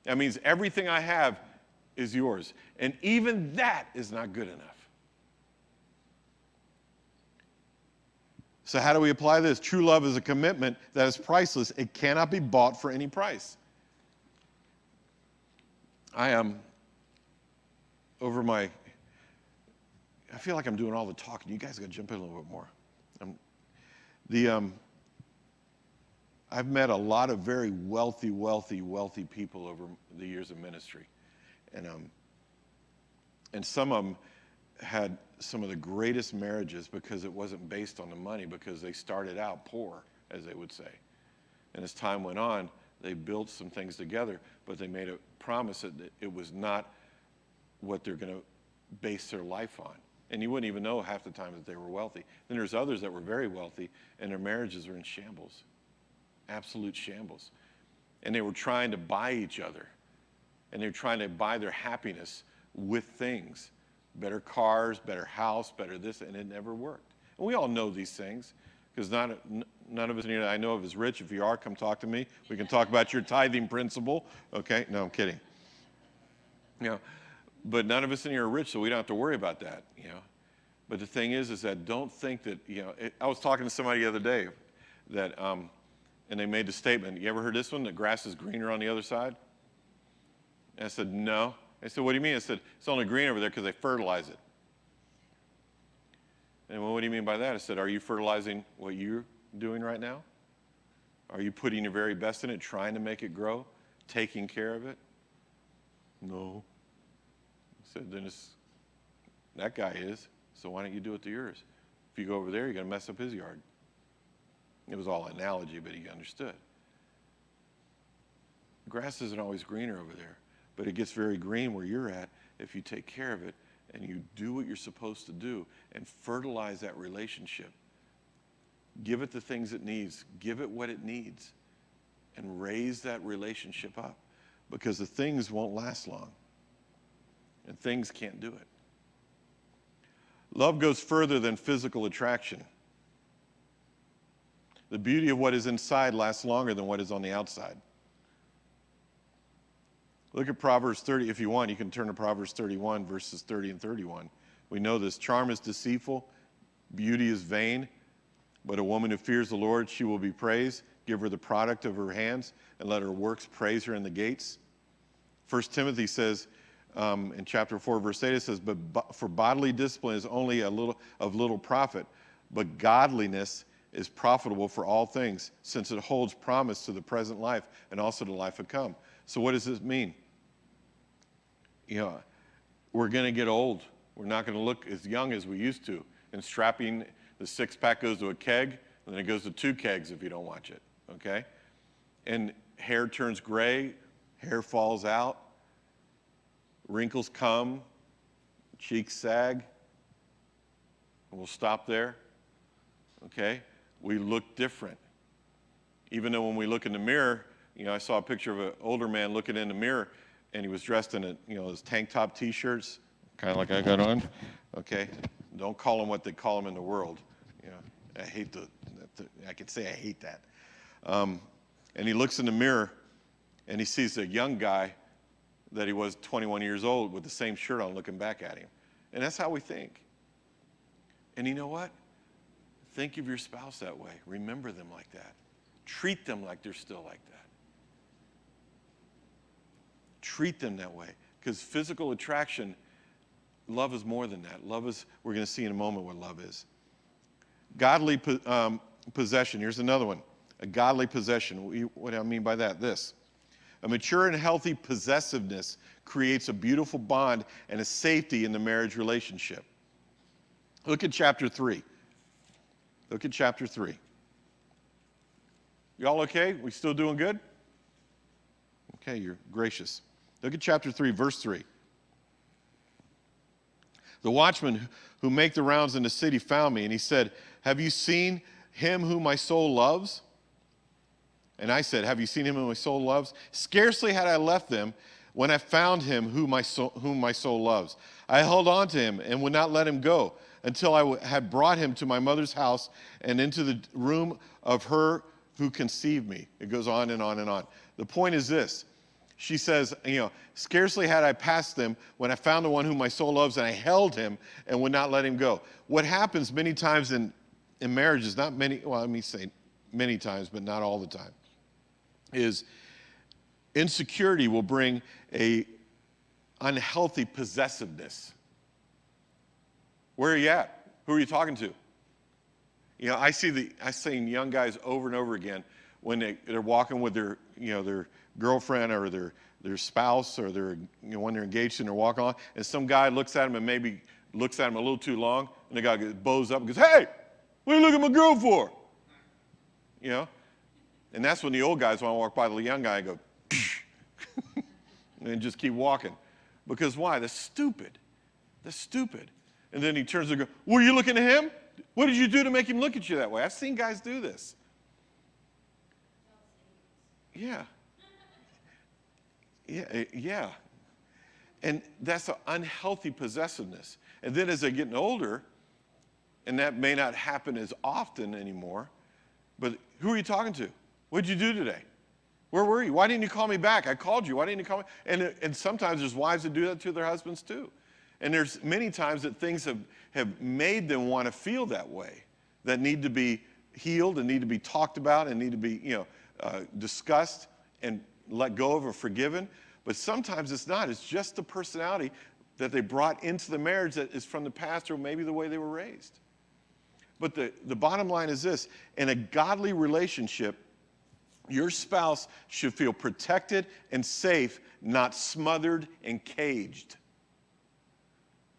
That means everything I have is yours. And even that is not good enough. So how do we apply this? True love is a commitment that is priceless. It cannot be bought for any price. I feel like I'm doing all the talking. You guys got to jump in a little bit more. I've met a lot of very wealthy people over the years of ministry. And some of them had some of the greatest marriages because it wasn't based on the money, because they started out poor, as they would say. And as time went on, they built some things together, but they made a promise that it was not what they're going to base their life on. And you wouldn't even know half the time that they were wealthy. Then there's others that were very wealthy, and their marriages are in shambles, absolute shambles. And they were trying to buy each other, and they were trying to buy their happiness with things. Better cars, better house, better this, and it never worked. And we all know these things, because none of us in here that I know of is rich. If you are, come talk to me. We can talk about your tithing principle. Okay? No, I'm kidding. But none of us in here are rich, so we don't have to worry about that, But the thing is that don't think that, I was talking to somebody the other day that, and they made the statement, you ever heard this one, that grass is greener on the other side? And I said, no. I said, what do you mean? I said, it's only green over there because they fertilize it. And well, what do you mean by that? I said, are you fertilizing what you're doing right now? Are you putting your very best in it, trying to make it grow, taking care of it? No. I said, then that guy is, so why don't you do it to yours? If you go over there, you're going to mess up his yard. It was all an analogy, but he understood. Grass isn't always greener over there, but it gets very green where you're at if you take care of it and you do what you're supposed to do and fertilize that relationship. Give it the things it needs. Give it what it needs and raise that relationship up, because the things won't last long and things can't do it. Love goes further than physical attraction. The beauty of what is inside lasts longer than what is on the outside. Look at Proverbs 30. If you want, you can turn to Proverbs 31, verses 30 and 31. We know this. Charm is deceitful. Beauty is vain. But a woman who fears the Lord, she will be praised. Give her the product of her hands, and let her works praise her in the gates. 1 Timothy says, in chapter 4, verse 8, it says, but for bodily discipline is only of little profit, but godliness is profitable for all things, since it holds promise to the present life and also to life to come. So what does this mean? We're going to get old. We're not going to look as young as we used to. And strapping, the six-pack goes to a keg, and then it goes to 2 kegs if you don't watch it, okay? And hair turns gray, hair falls out, wrinkles come, cheeks sag, and we'll stop there, okay? We look different. Even though when we look in the mirror, I saw a picture of an older man looking in the mirror, and he was dressed in his tank top T-shirts, kind of like I got on. Okay, don't call them what they call them in the world. I hate I could say I hate that. And he looks in the mirror, and he sees a young guy that he was 21 years old with the same shirt on, looking back at him. And that's how we think. And you know what? Think of your spouse that way. Remember them like that. Treat them like they're still like that. Treat them that way. Because physical attraction, love is more than that. Love is, we're going to see in a moment what love is. Godly possession. Here's another one. A godly possession. What do I mean by that? This. A mature and healthy possessiveness creates a beautiful bond and a safety in the marriage relationship. Look at chapter 3. Look at chapter 3. Y'all okay? We still doing good? Okay, you're gracious. Look at chapter 3, verse 3. The watchman who make the rounds in the city found me, and he said, "Have you seen him whom my soul loves?" And I said, "Have you seen him whom my soul loves?" Scarcely had I left them when I found him whom my soul loves. I held on to him and would not let him go until I had brought him to my mother's house and into the room of her who conceived me. It goes on and on and on. The point is this. She says, scarcely had I passed them when I found the one whom my soul loves, and I held him and would not let him go. What happens many times in marriages, not many, well, let me say many times, but not all the time, is insecurity will bring a unhealthy possessiveness. Where are you at? Who are you talking to? I see young guys over and over again when they're walking with their girlfriend or their spouse, or when they're engaged and they're walking on, and some guy looks at them and maybe looks at them a little too long, and the guy bows up and goes, "Hey, what are you looking at my girl for?" And that's when the old guys want to walk by the young guy and go, and just keep walking. Because why? That's stupid. That's stupid. And then he turns and goes, "Were you looking at him? What did you do to make him look at you that way?" I've seen guys do this. Yeah. Yeah. And that's an unhealthy possessiveness. And then as they're getting older, and that may not happen as often anymore, but who are you talking to? What did you do today? Where were you? Why didn't you call me back? I called you. Why didn't you call me? And sometimes there's wives that do that to their husbands too. And there's many times that things have made them want to feel that way, that need to be healed and need to be talked about and need to be discussed and let go of or forgiven. But sometimes it's not. It's just the personality that they brought into the marriage that is from the past or maybe the way they were raised. But the bottom line is this. In a godly relationship, your spouse should feel protected and safe, not smothered and caged.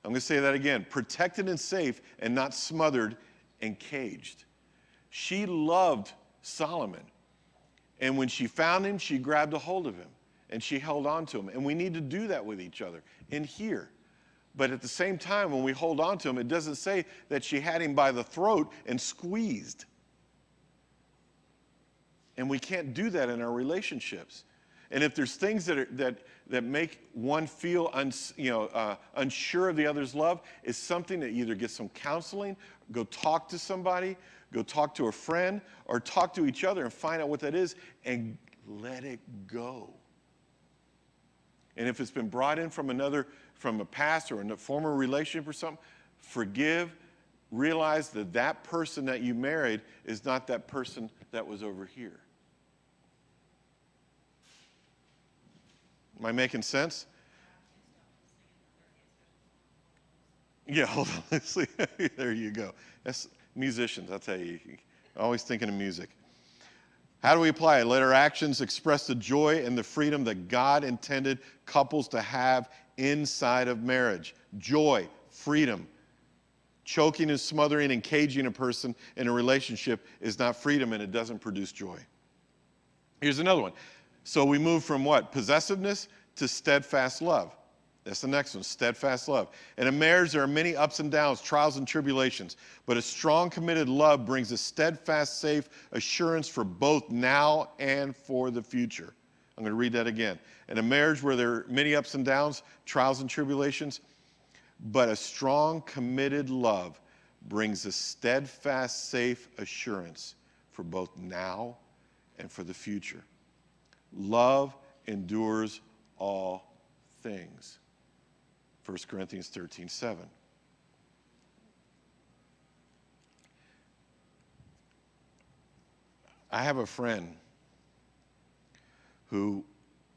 I'm going to say that again. Protected and safe and not smothered and caged. She loved Solomon. And when she found him, she grabbed a hold of him. And she held on to him. And we need to do that with each other in here. But at the same time, when we hold on to him, it doesn't say that she had him by the throat and squeezed. And we can't do that in our relationships. And if there's things that make one feel unsure of the other's love, it's something that either get some counseling, go talk to somebody, go talk to a friend, or talk to each other and find out what that is and let it go. And if it's been brought in from a past or a former relationship or something, forgive, realize that person that you married is not that person that was over here. Am I making sense? Yeah, hold on. Let's see. There you go. That's musicians, I'll tell you. Always thinking of music. How do we apply it? Let our actions express the joy and the freedom that God intended couples to have inside of marriage. Joy, freedom. Choking and smothering and caging a person in a relationship is not freedom, and it doesn't produce joy. Here's another one. So we move from what? Possessiveness to steadfast love. That's the next one, steadfast love. In a marriage, there are many ups and downs, trials and tribulations, but a strong, committed love brings a steadfast, safe assurance for both now and for the future. I'm going to read that again. In a marriage where there are many ups and downs, trials and tribulations, but a strong, committed love brings a steadfast, safe assurance for both now and for the future. Love endures all things. 1 Corinthians 13:7. I have a friend who,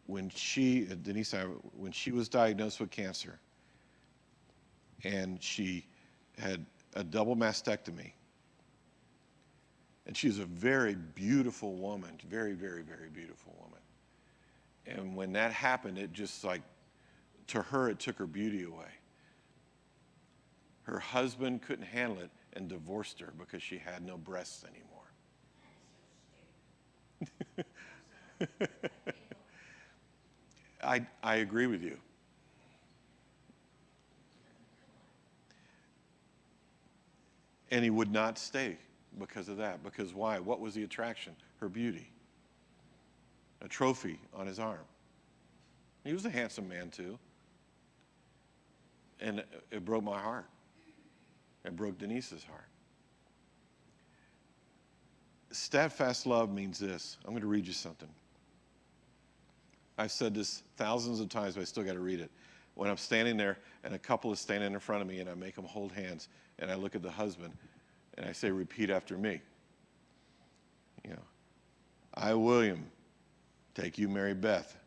when she was diagnosed with cancer, and she had a double mastectomy, and she's a very beautiful woman, very, very, very beautiful woman. And when that happened, it just like, to her, it took her beauty away. Her husband couldn't handle it and divorced her because she had no breasts anymore. I agree with you. And he would not stay because of that. Because why? What was the attraction? Her beauty. A trophy on his arm. He was a handsome man too. And it broke my heart. It broke Denise's heart. Steadfast love means this. I'm going to read you something. I've said this thousands of times, but I still got to read it. When I'm standing there and a couple is standing in front of me and I make them hold hands and I look at the husband and I say, repeat after me. You know, I, William, take you, Mary Beth.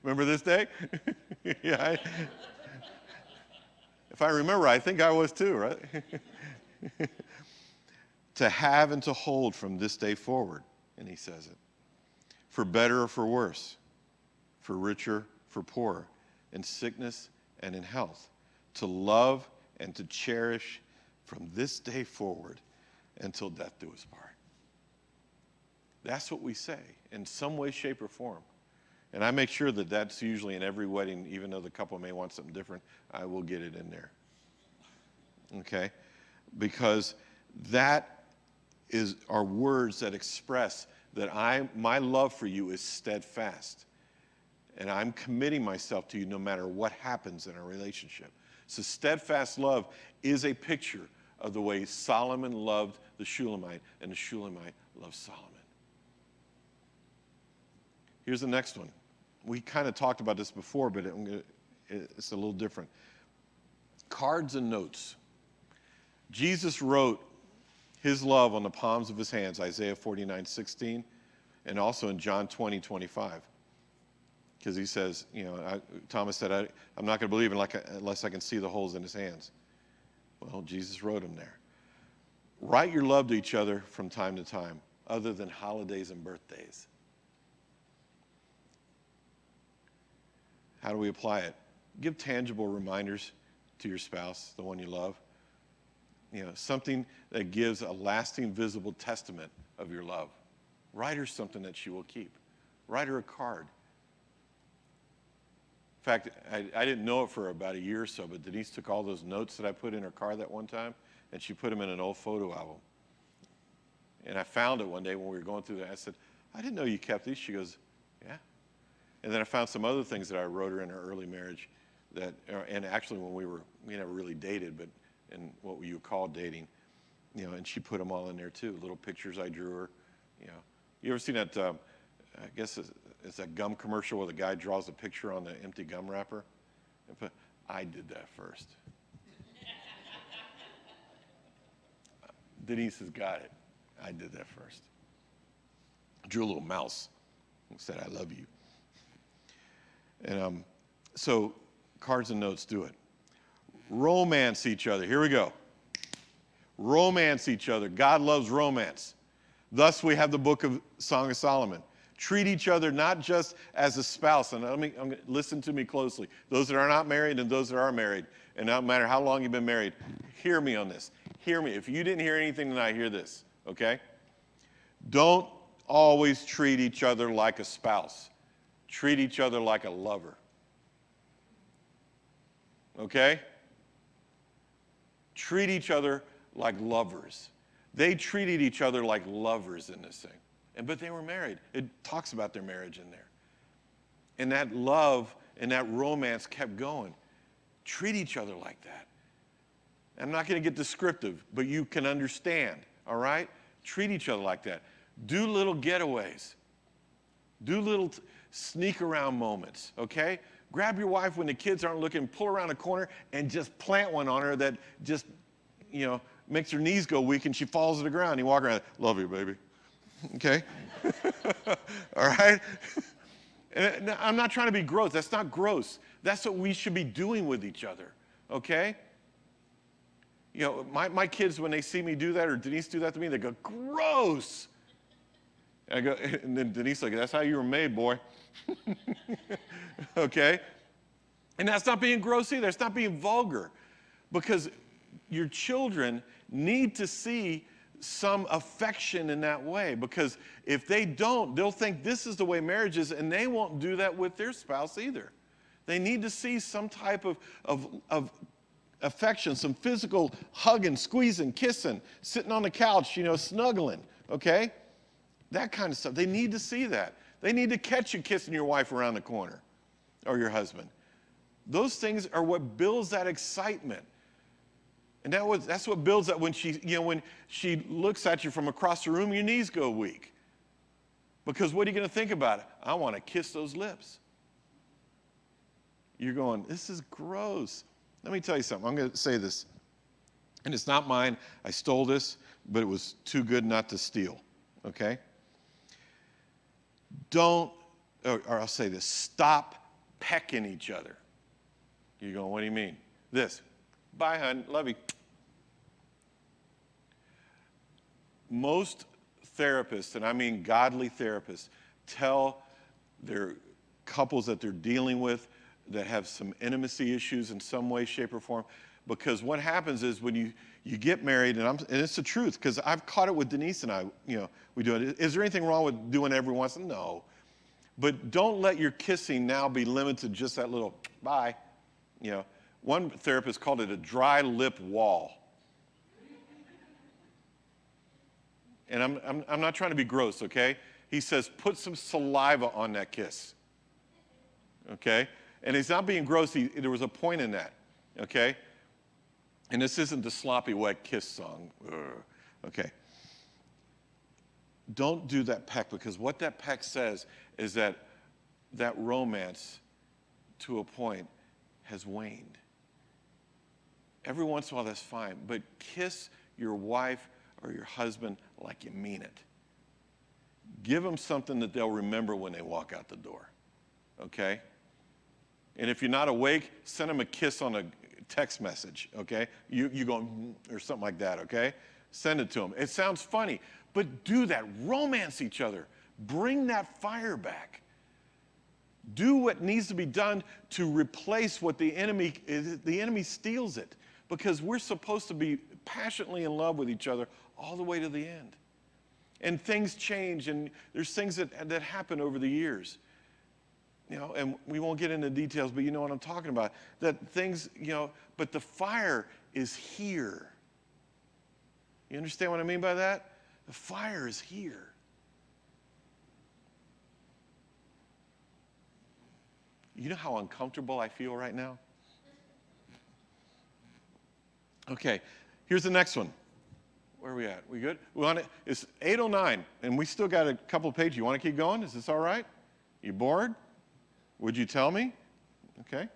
Remember this day? Yeah. If I remember, I think I was too, right? To have and to hold from this day forward, and he says it. For better or for worse, for richer, for poorer, in sickness and in health, to love and to cherish from this day forward until death do us part. That's what we say in some way, shape, or form. And I make sure that that's usually in every wedding, even though the couple may want something different, I will get it in there. Okay? Because that are words that express that my love for you is steadfast. And I'm committing myself to you no matter what happens in our relationship. So steadfast love is a picture of the way Solomon loved the Shulamite and the Shulamite loved Solomon. Here's the next one. We kind of talked about this before, but it's a little different. Cards and notes. Jesus wrote his love on the palms of his hands, Isaiah 49:16, and also in John 20:25. Because he says, Thomas said, I'm not going to believe unless I can see the holes in his hands. Well, Jesus wrote them there. Write your love to each other from time to time, other than holidays and birthdays. How do we apply it? Give tangible reminders to your spouse, the one you love. Something that gives a lasting, visible testament of your love. Write her something that she will keep. Write her a card. In fact, I didn't know it for about a year or so, but Denise took all those notes that I put in her car that one time, and she put them in an old photo album. And I found it one day when we were going through that. I said, I didn't know you kept these. She goes, yeah. And then I found some other things that I wrote her in her early marriage and actually when we never really dated, but in what you would call dating, and she put them all in there too. Little pictures I drew her, You ever seen that, I guess it's a gum commercial where the guy draws a picture on the empty gum wrapper? I did that first. Denise has got it. I did that first. I drew a little mouse and said, I love you. And so cards and notes, do it. Romance each other. Here we go. Romance each other. God loves romance. Thus we have the book of Song of Solomon. Treat each other not just as a spouse. And listen to me closely. Those that are not married and those that are married, and no matter how long you've been married, hear me on this. Hear me. If you didn't hear anything tonight, hear this, okay? Don't always treat each other like a spouse. Treat each other like a lover. okay? Treat each other like lovers. They treated each other like lovers in this thing. But they were married. It talks about their marriage in there. And that love and that romance kept going. Treat each other like that. I'm not going to get descriptive, but you can understand, all right? Treat each other like that. Do little getaways. Do little sneak around moments, okay? Grab your wife when the kids aren't looking, pull around a corner, and just plant one on her that just, makes her knees go weak and she falls to the ground. You walk around, love you, baby. Okay? All right? And I'm not trying to be gross. That's not gross. That's what we should be doing with each other, okay? My kids, when they see me do that or Denise do that to me, they go, gross. And I go, and then Denise like, that's how you were made, boy. Okay? And that's not being gross either. It's not being vulgar. Because your children need to see some affection in that way. Because if they don't, they'll think this is the way marriage is, and they won't do that with their spouse either. They need to see some type of affection, some physical hugging, squeezing, kissing, sitting on the couch, snuggling, okay? That kind of stuff. They need to see that. They need to catch you kissing your wife around the corner or your husband. Those things are what builds that excitement. And that's what builds that when she looks at you from across the room, your knees go weak. Because what are you going to think about it? I want to kiss those lips. You're going, this is gross. Let me tell you something. I'm going to say this. And it's not mine. I stole this, but it was too good not to steal. Okay? Or I'll say this. Stop pecking each other. You're going, what do you mean? This. Bye, hon. Love you. Most therapists, and I mean godly therapists, tell their couples that they're dealing with that have some intimacy issues in some way, shape, or form. Because what happens is when you get married, and it's the truth, because I've caught it with Denise and I, we do it. Is there anything wrong with doing it every once in a while? No. But don't let your kissing now be limited to just that little bye. One therapist called it a dry lip wall. And I'm not trying to be gross, okay? He says, put some saliva on that kiss. Okay? And he's not being gross. There was a point in that, okay? And this isn't the sloppy wet kiss song. Okay. Don't do that peck, because what that peck says is that romance, to a point, has waned. Every once in a while, that's fine. But kiss your wife or your husband like you mean it. Give them something that they'll remember when they walk out the door, okay? And if you're not awake, send them a kiss on a text message, okay? You go, or something like that, okay? Send it to them. It sounds funny, but do that. Romance each other. Bring that fire back. Do what needs to be done to replace what the enemy steals it, because we're supposed to be passionately in love with each other all the way to the end. And things change, and there's things that happen over the years. And we won't get into details, but you know what I'm talking about. That things, but the fire is here. You understand what I mean by that? The fire is here. You know how uncomfortable I feel right now? Okay, here's the next one. Where are we at? We good? It's 8:09, and we still got a couple of pages. You want to keep going? Is this all right? You bored? Would you tell me? Okay.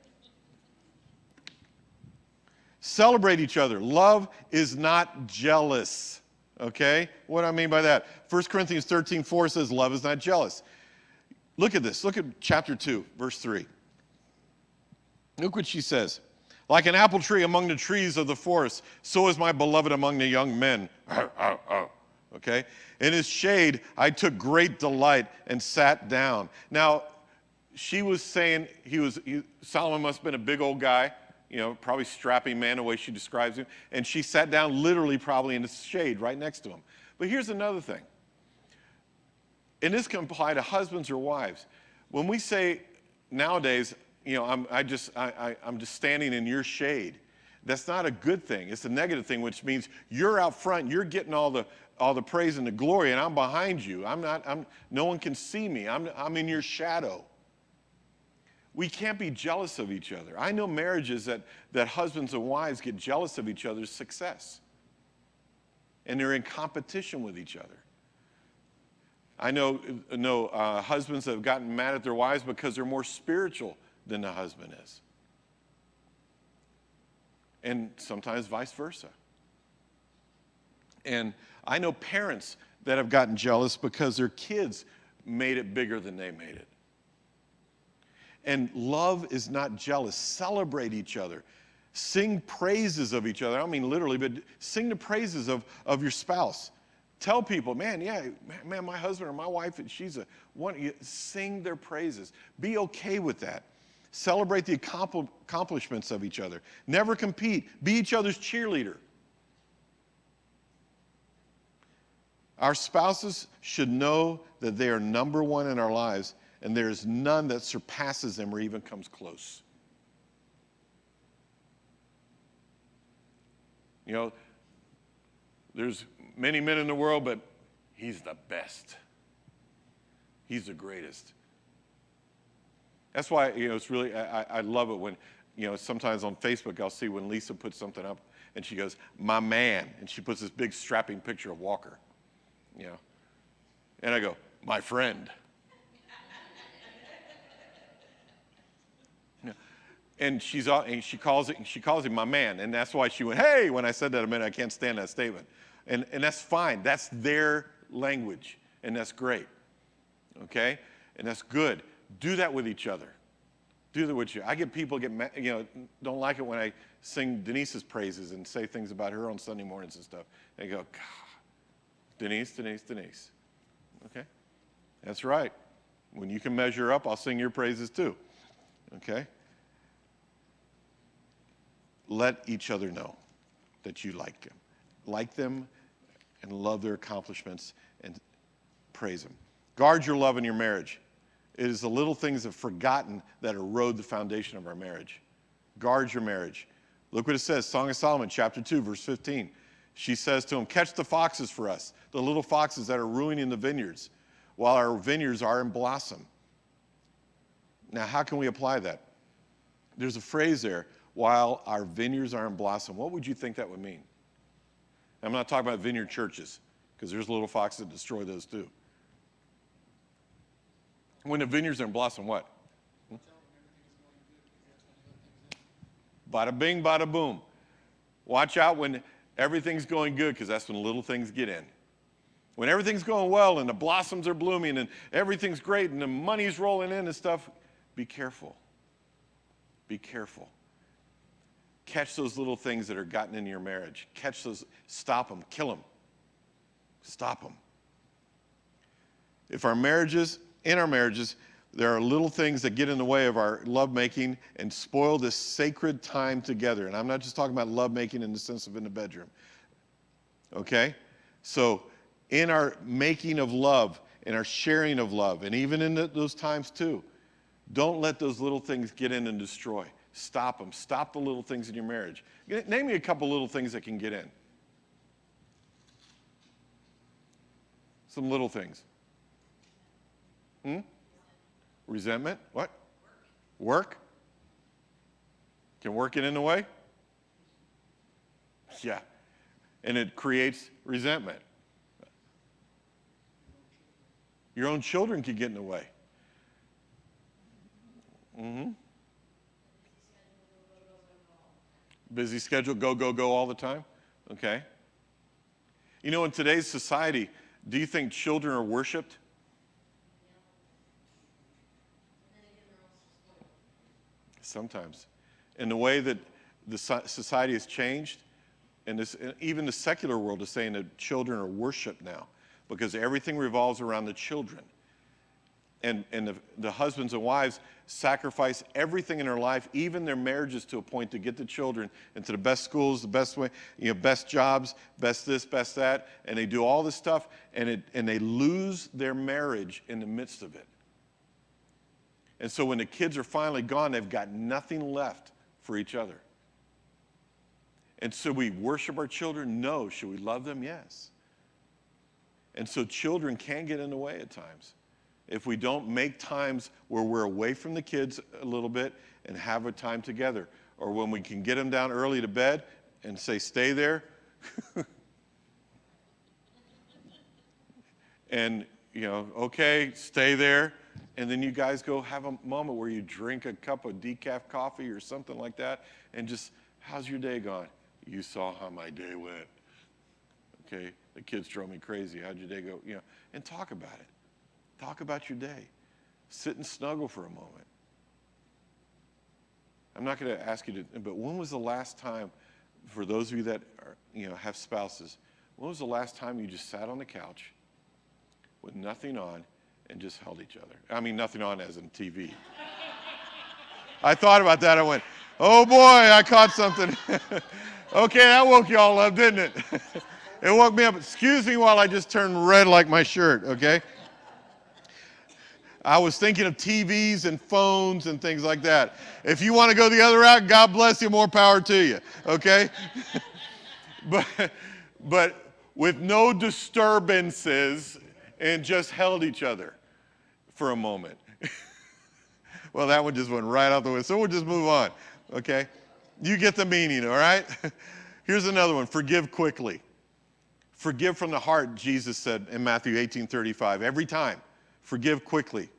Celebrate each other. Love is not jealous. Okay? What do I mean by that? 1 Corinthians 13:4 says love is not jealous. Look at this. Look at chapter 2, verse 3. Look what she says. Like an apple tree among the trees of the forest, so is my beloved among the young men. Okay? In his shade I took great delight and sat down. Now, she was saying Solomon must have been a big old guy, probably strapping man the way she describes him. And she sat down literally probably in the shade right next to him. But here's another thing. And this can apply to husbands or wives. When we say nowadays, I'm just standing in your shade. That's not a good thing. It's a negative thing, which means you're out front, you're getting all the praise and the glory, and I'm behind you. No one can see me. I'm in your shadow. We can't be jealous of each other. I know marriages that husbands and wives get jealous of each other's success. And they're in competition with each other. I know husbands that have gotten mad at their wives because they're more spiritual than the husband is. And sometimes vice versa. And I know parents that have gotten jealous because their kids made it bigger than they made it. And love is not jealous. Celebrate each other. Sing praises of each other. I don't mean literally, but sing the praises of your spouse. Tell people, man, my husband or my wife, she's a one. Sing their praises. Be okay with that. Celebrate the accomplishments of each other. Never compete. Be each other's cheerleader. Our spouses should know that they are number one in our lives, and there is none that surpasses them or even comes close. There's many men in the world, but he's the best. He's the greatest. That's why, it's really, I love it when, sometimes on Facebook I'll see when Lisa puts something up and she goes, my man, and she puts this big strapping picture of Walker, And I go, my friend. And she calls him my man, and that's why she went, hey, when I said that a minute, I can't stand that statement. And that's fine. That's their language, and that's great. Okay? And that's good. Do that with each other. Do that with you. I get people get mad, don't like it when I sing Denise's praises and say things about her on Sunday mornings and stuff. They go, God, Denise. Okay? That's right. When you can measure up, I'll sing your praises too. Okay? Let each other know that you like them. Like them and love their accomplishments and praise them. Guard your love in your marriage. It is the little things that are forgotten that erode the foundation of our marriage. Guard your marriage. Look what it says, Song of Solomon, chapter 2, verse 15. She says to him, catch the foxes for us, the little foxes that are ruining the vineyards, while our vineyards are in blossom. Now, how can we apply that? There's a phrase there, while our vineyards are in blossom. What would you think that would mean? I'm not talking about vineyard churches, because there's little foxes that destroy those too. When the vineyards are in blossom, what? Bada bing, bada boom. Watch out when everything's going good, because that's when little things get in. When everything's going well and the blossoms are blooming and everything's great and the money's rolling in and stuff, be careful. Be careful. Catch those little things that are gotten into your marriage. Catch those, stop them, kill them. Stop them. In our marriages, there are little things that get in the way of our lovemaking and spoil this sacred time together. And I'm not just talking about lovemaking in the sense of in the bedroom. Okay? So, in our making of love, in our sharing of love, and even in those times too, don't let those little things get in and destroy. Stop them. Stop the little things in your marriage. Name me a couple little things that can get in. Some little things. Resentment? What? Work? Can work get in the way? Yeah. And it creates resentment. Your own children can get in the way. Busy schedule, go all the time? Okay. In today's society, do you think children are worshiped? Sometimes. In the way that the society has changed, and even the secular world is saying that children are worshiped now because everything revolves around the children. And the husbands and wives sacrifice everything in their life, even their marriages, to a point to get the children into the best schools, the best way, best jobs, best this, best that, and they do all this stuff, and they lose their marriage in the midst of it. And so when the kids are finally gone, they've got nothing left for each other. And so we worship our children? No. Should we love them? Yes. And so children can get in the way at times. If we don't make times where we're away from the kids a little bit and have a time together, or when we can get them down early to bed and say, stay there. And, okay, stay there. And then you guys go have a moment where you drink a cup of decaf coffee or something like that and just, how's your day gone? You saw how my day went. Okay, the kids drove me crazy. How'd your day go? And talk about it. Talk about your day. Sit and snuggle for a moment. I'm not going to ask you to, but when was the last time, for those of you that are, have spouses, when was the last time you just sat on the couch with nothing on and just held each other? I mean, nothing on as in TV. I thought about that. I went, oh boy, I caught something. Okay, that woke you all up, didn't it? It woke me up. Excuse me while I just turned red like my shirt, okay? I was thinking of TVs and phones and things like that. If you want to go the other route, God bless you, more power to you, okay? But with no disturbances and just held each other for a moment. Well, that one just went right out the way, so we'll just move on, okay? You get the meaning, all right? Here's another one, forgive quickly. Forgive from the heart, Jesus said in Matthew 18:35. Every time, forgive quickly.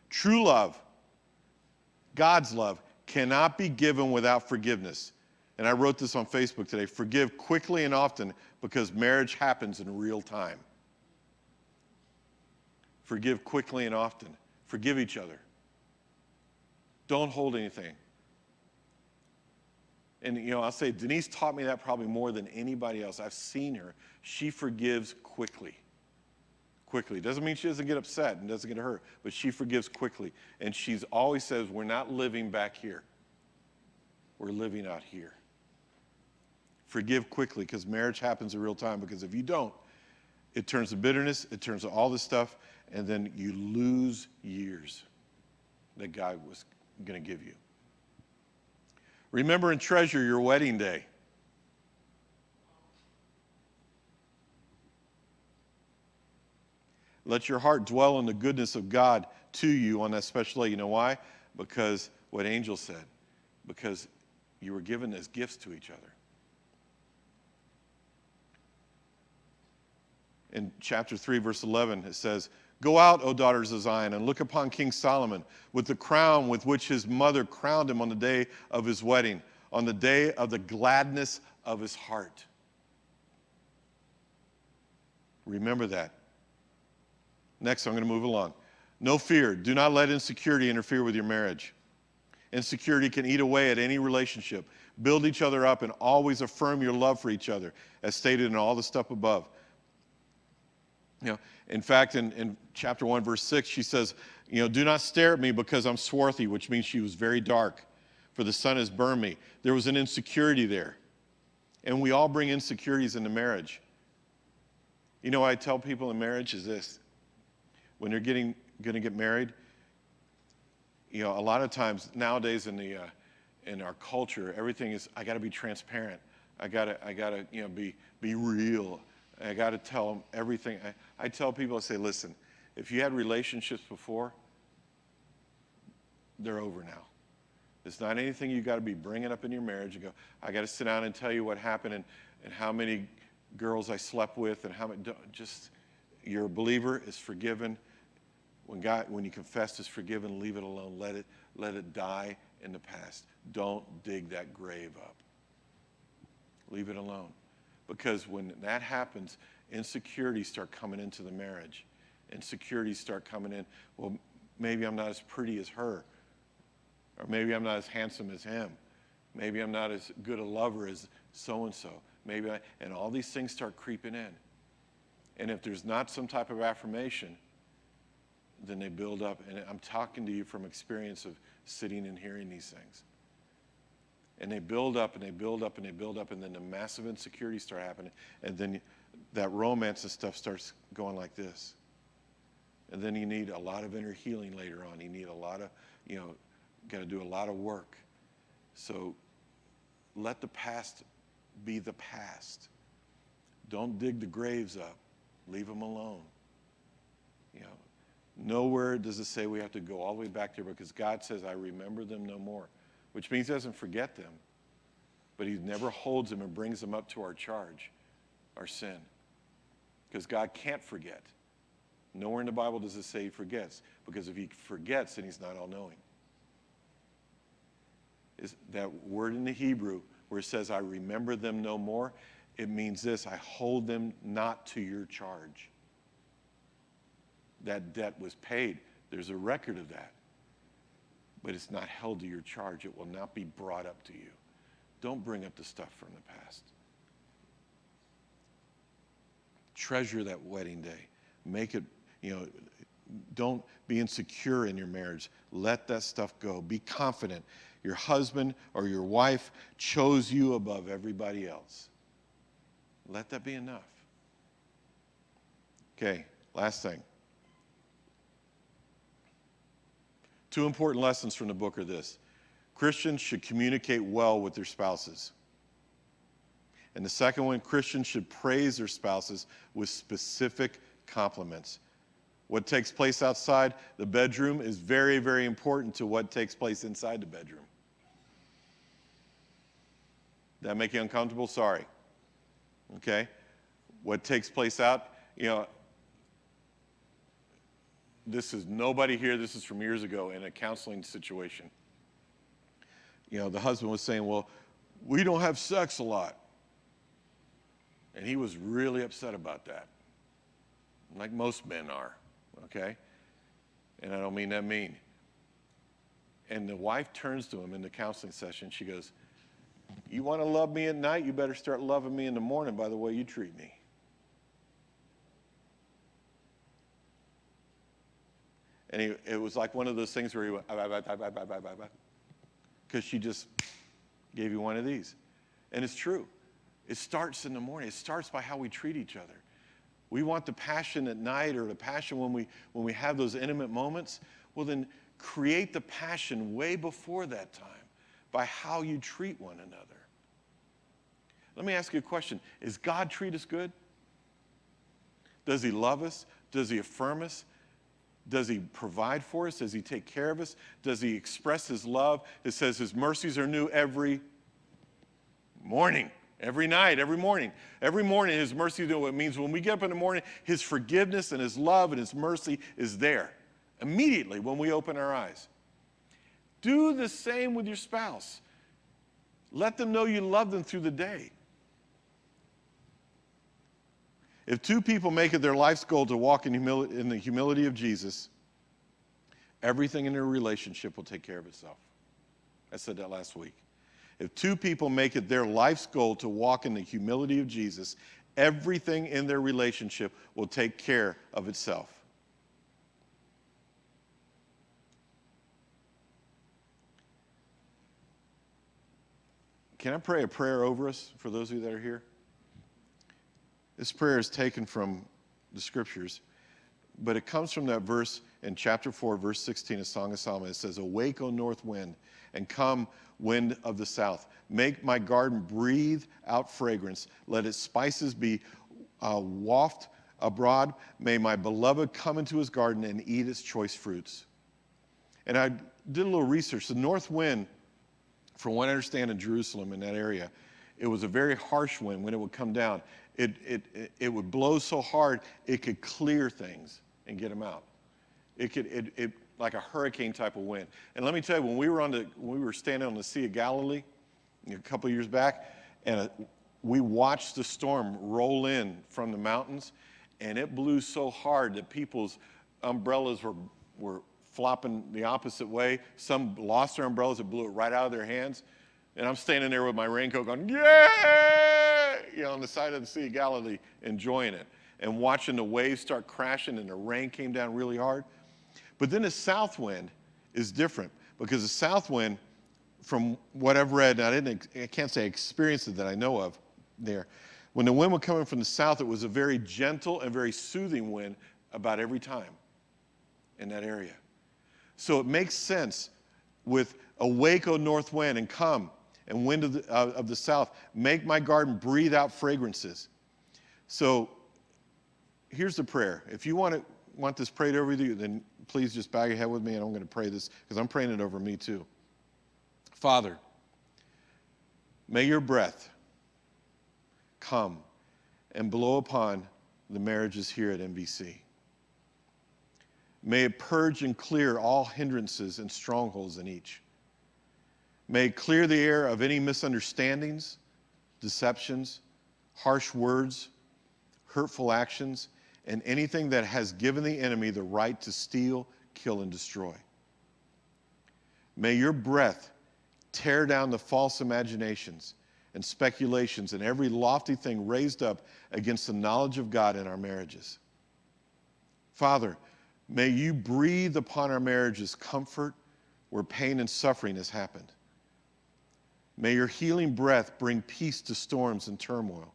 True love, God's love, cannot be given without forgiveness. And I wrote this on Facebook today. Forgive quickly and often because marriage happens in real time. Forgive quickly and often. Forgive each other. Don't hold anything. And, I'll say Denise taught me that probably more than anybody else. I've seen her. She forgives quickly. Quickly. Doesn't mean she doesn't get upset and doesn't get hurt, but she forgives quickly. And she's always says, we're not living back here. We're living out here. Forgive quickly because marriage happens in real time, because if you don't, it turns to bitterness, it turns to all this stuff, and then you lose years that God was going to give you. Remember and treasure your wedding day. Let your heart dwell on the goodness of God to you on that special day. You know why? Because what Angel said. Because you were given as gifts to each other. In chapter 3, verse 11, it says, Go out, O daughters of Zion, and look upon King Solomon with the crown with which his mother crowned him on the day of his wedding, on the day of the gladness of his heart. Remember that. Next, I'm going to move along. No fear. Do not let insecurity interfere with your marriage. Insecurity can eat away at any relationship. Build each other up and always affirm your love for each other, as stated in all the stuff above. In fact, in chapter 1, verse 6, she says, do not stare at me because I'm swarthy, which means she was very dark, for the sun has burned me. There was an insecurity there. And we all bring insecurities into marriage. What I tell people in marriage is this. When they're going to get married, a lot of times nowadays in our culture, everything is, I got to be transparent. I got to be real. I got to tell them everything. I tell people, I say, listen, if you had relationships before, they're over now. It's not anything you got to be bringing up in your marriage and go, I got to sit down and tell you what happened and how many girls I slept with and how many, you're a believer, is forgiven. When you confess is forgiven, leave it alone. Let it die in the past. Don't dig that grave up. Leave it alone. Because when that happens, insecurities start coming into the marriage. Insecurities start coming in. Well, maybe I'm not as pretty as her. Or maybe I'm not as handsome as him. Maybe I'm not as good a lover as so-and-so. And all these things start creeping in. And if there's not some type of affirmation, then they build up. And I'm talking to you from experience of sitting and hearing these things. And they build up and they build up and they build up, and then the massive insecurities start happening. And then that romance and stuff starts going like this. And then you need a lot of inner healing later on. You need a lot of, got to do a lot of work. So let the past be the past. Don't dig the graves up. Leave them alone. Nowhere does it say we have to go all the way back there, because God says, I remember them no more, which means he doesn't forget them, but he never holds them and brings them up to our charge, our sin, because God can't forget. Nowhere in the Bible does it say he forgets, because if he forgets, then he's not all-knowing. Is that word in the Hebrew where it says, I remember them no more, it means this: I hold them not to your charge. That debt was paid. There's a record of that. But it's not held to your charge. It will not be brought up to you. Don't bring up the stuff from the past. Treasure that wedding day. Make it, don't be insecure in your marriage. Let that stuff go. Be confident. Your husband or your wife chose you above everybody else. Let that be enough. Okay, last thing. 2 important lessons from the book are this: Christians should communicate well with their spouses. And the second one, Christians should praise their spouses with specific compliments. What takes place outside the bedroom is very, very important to what takes place inside the bedroom. That make you uncomfortable? Sorry. Okay? What takes place out, this is nobody here, this is from years ago in a counseling situation. The husband was saying, well, we don't have sex a lot. And he was really upset about that, like most men are, okay? And I don't mean that mean. And the wife turns to him in the counseling session. She goes, you want to love me at night? You better start loving me in the morning by the way you treat me. And it was like one of those things where he went, because she just gave you one of these. And it's true. It starts in the morning. It starts by how we treat each other. We want the passion at night, or the passion when we have those intimate moments. Well, then create the passion way before that time by how you treat one another. Let me ask you a question. Does God treat us good? Does he love us? Does he affirm us? Does he provide for us? Does he take care of us? Does he express his love? It says his mercies are new every morning, every night, every morning. Every morning his mercy is new. It means when we get up in the morning, his forgiveness and his love and his mercy is there immediately when we open our eyes. Do the same with your spouse. Let them know you love them through the day. If 2 people make it their life's goal to walk in the humility of Jesus, everything in their relationship will take care of itself. I said that last week. If 2 people make it their life's goal to walk in the humility of Jesus, everything in their relationship will take care of itself. Can I pray a prayer over us for those of you that are here? This prayer is taken from the scriptures, but it comes from that verse in chapter 4, verse 16 of Song of Solomon. It says, awake, O north wind, and come, wind of the south. Make my garden breathe out fragrance. Let its spices be waft abroad. May my beloved come into his garden and eat its choice fruits. And I did a little research. The north wind, from what I understand in Jerusalem, in that area, it was a very harsh wind when it would come down. It would blow so hard it could clear things and get them out. It like a hurricane type of wind. And let me tell you, when we were standing on the Sea of Galilee a couple of years back, and we watched the storm roll in from the mountains, and it blew so hard that people's umbrellas were flopping the opposite way. Some lost their umbrellas. It blew it right out of their hands. And I'm standing there with my raincoat going, yeah, on the side of the Sea of Galilee, enjoying it and watching the waves start crashing and the rain came down really hard. But then the south wind is different, because the south wind, from what I've read, and I can't say I experienced it that I know of there, when the wind would come in from the south, it was a very gentle and very soothing wind about every time. in that area. So it makes sense with awake, O north wind, and come, and wind of the south, make my garden breathe out fragrances. So here's the prayer. If you want this prayed over you, then please just bow your head with me, and I'm going to pray this because I'm praying it over me too. Father, may your breath come and blow upon the marriages here at MVC. May it purge and clear all hindrances and strongholds in each. May it clear the air of any misunderstandings, deceptions, harsh words, hurtful actions, and anything that has given the enemy the right to steal, kill, and destroy. May your breath tear down the false imaginations and speculations and every lofty thing raised up against the knowledge of God in our marriages. Father, may you breathe upon our marriages comfort where pain and suffering has happened. May your healing breath bring peace to storms and turmoil.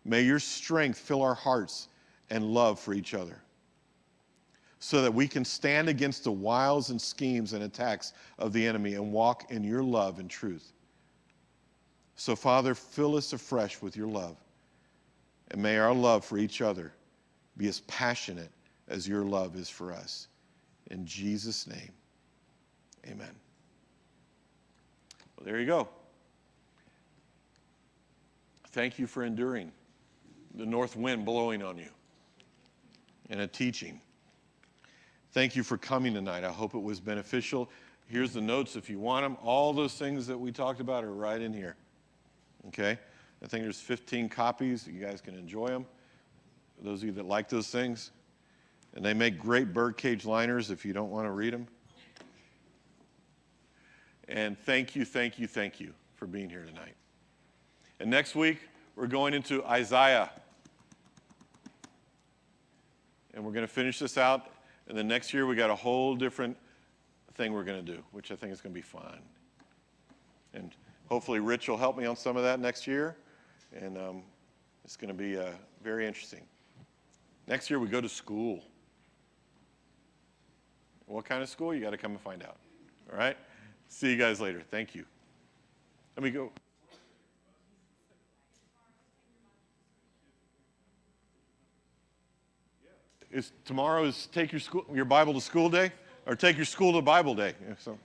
May your strength fill our hearts and love for each other so that we can stand against the wiles and schemes and attacks of the enemy and walk in your love and truth. So, Father, fill us afresh with your love, and may our love for each other be as passionate as your love is for us. In Jesus' name, amen. Well, there you go. Thank you for enduring the north wind blowing on you and a teaching. Thank you for coming tonight. I hope it was beneficial. Here's the notes if you want them. All those things that we talked about are right in here. Okay? I think there's 15 copies. You guys can enjoy them. Those of you that like those things. And they make great birdcage liners if you don't want to read them. And thank you for being here tonight. And next week, we're going into Isaiah. And we're going to finish this out. And then next year, we got a whole different thing we're going to do, which I think is going to be fun. And hopefully, Rich will help me on some of that next year. And it's going to be very interesting. Next year, we go to school. What kind of school? You got to come and find out. All right? See you guys later. Thank you. Let me go. Tomorrow is take your Bible to school day, or take your school to Bible day. So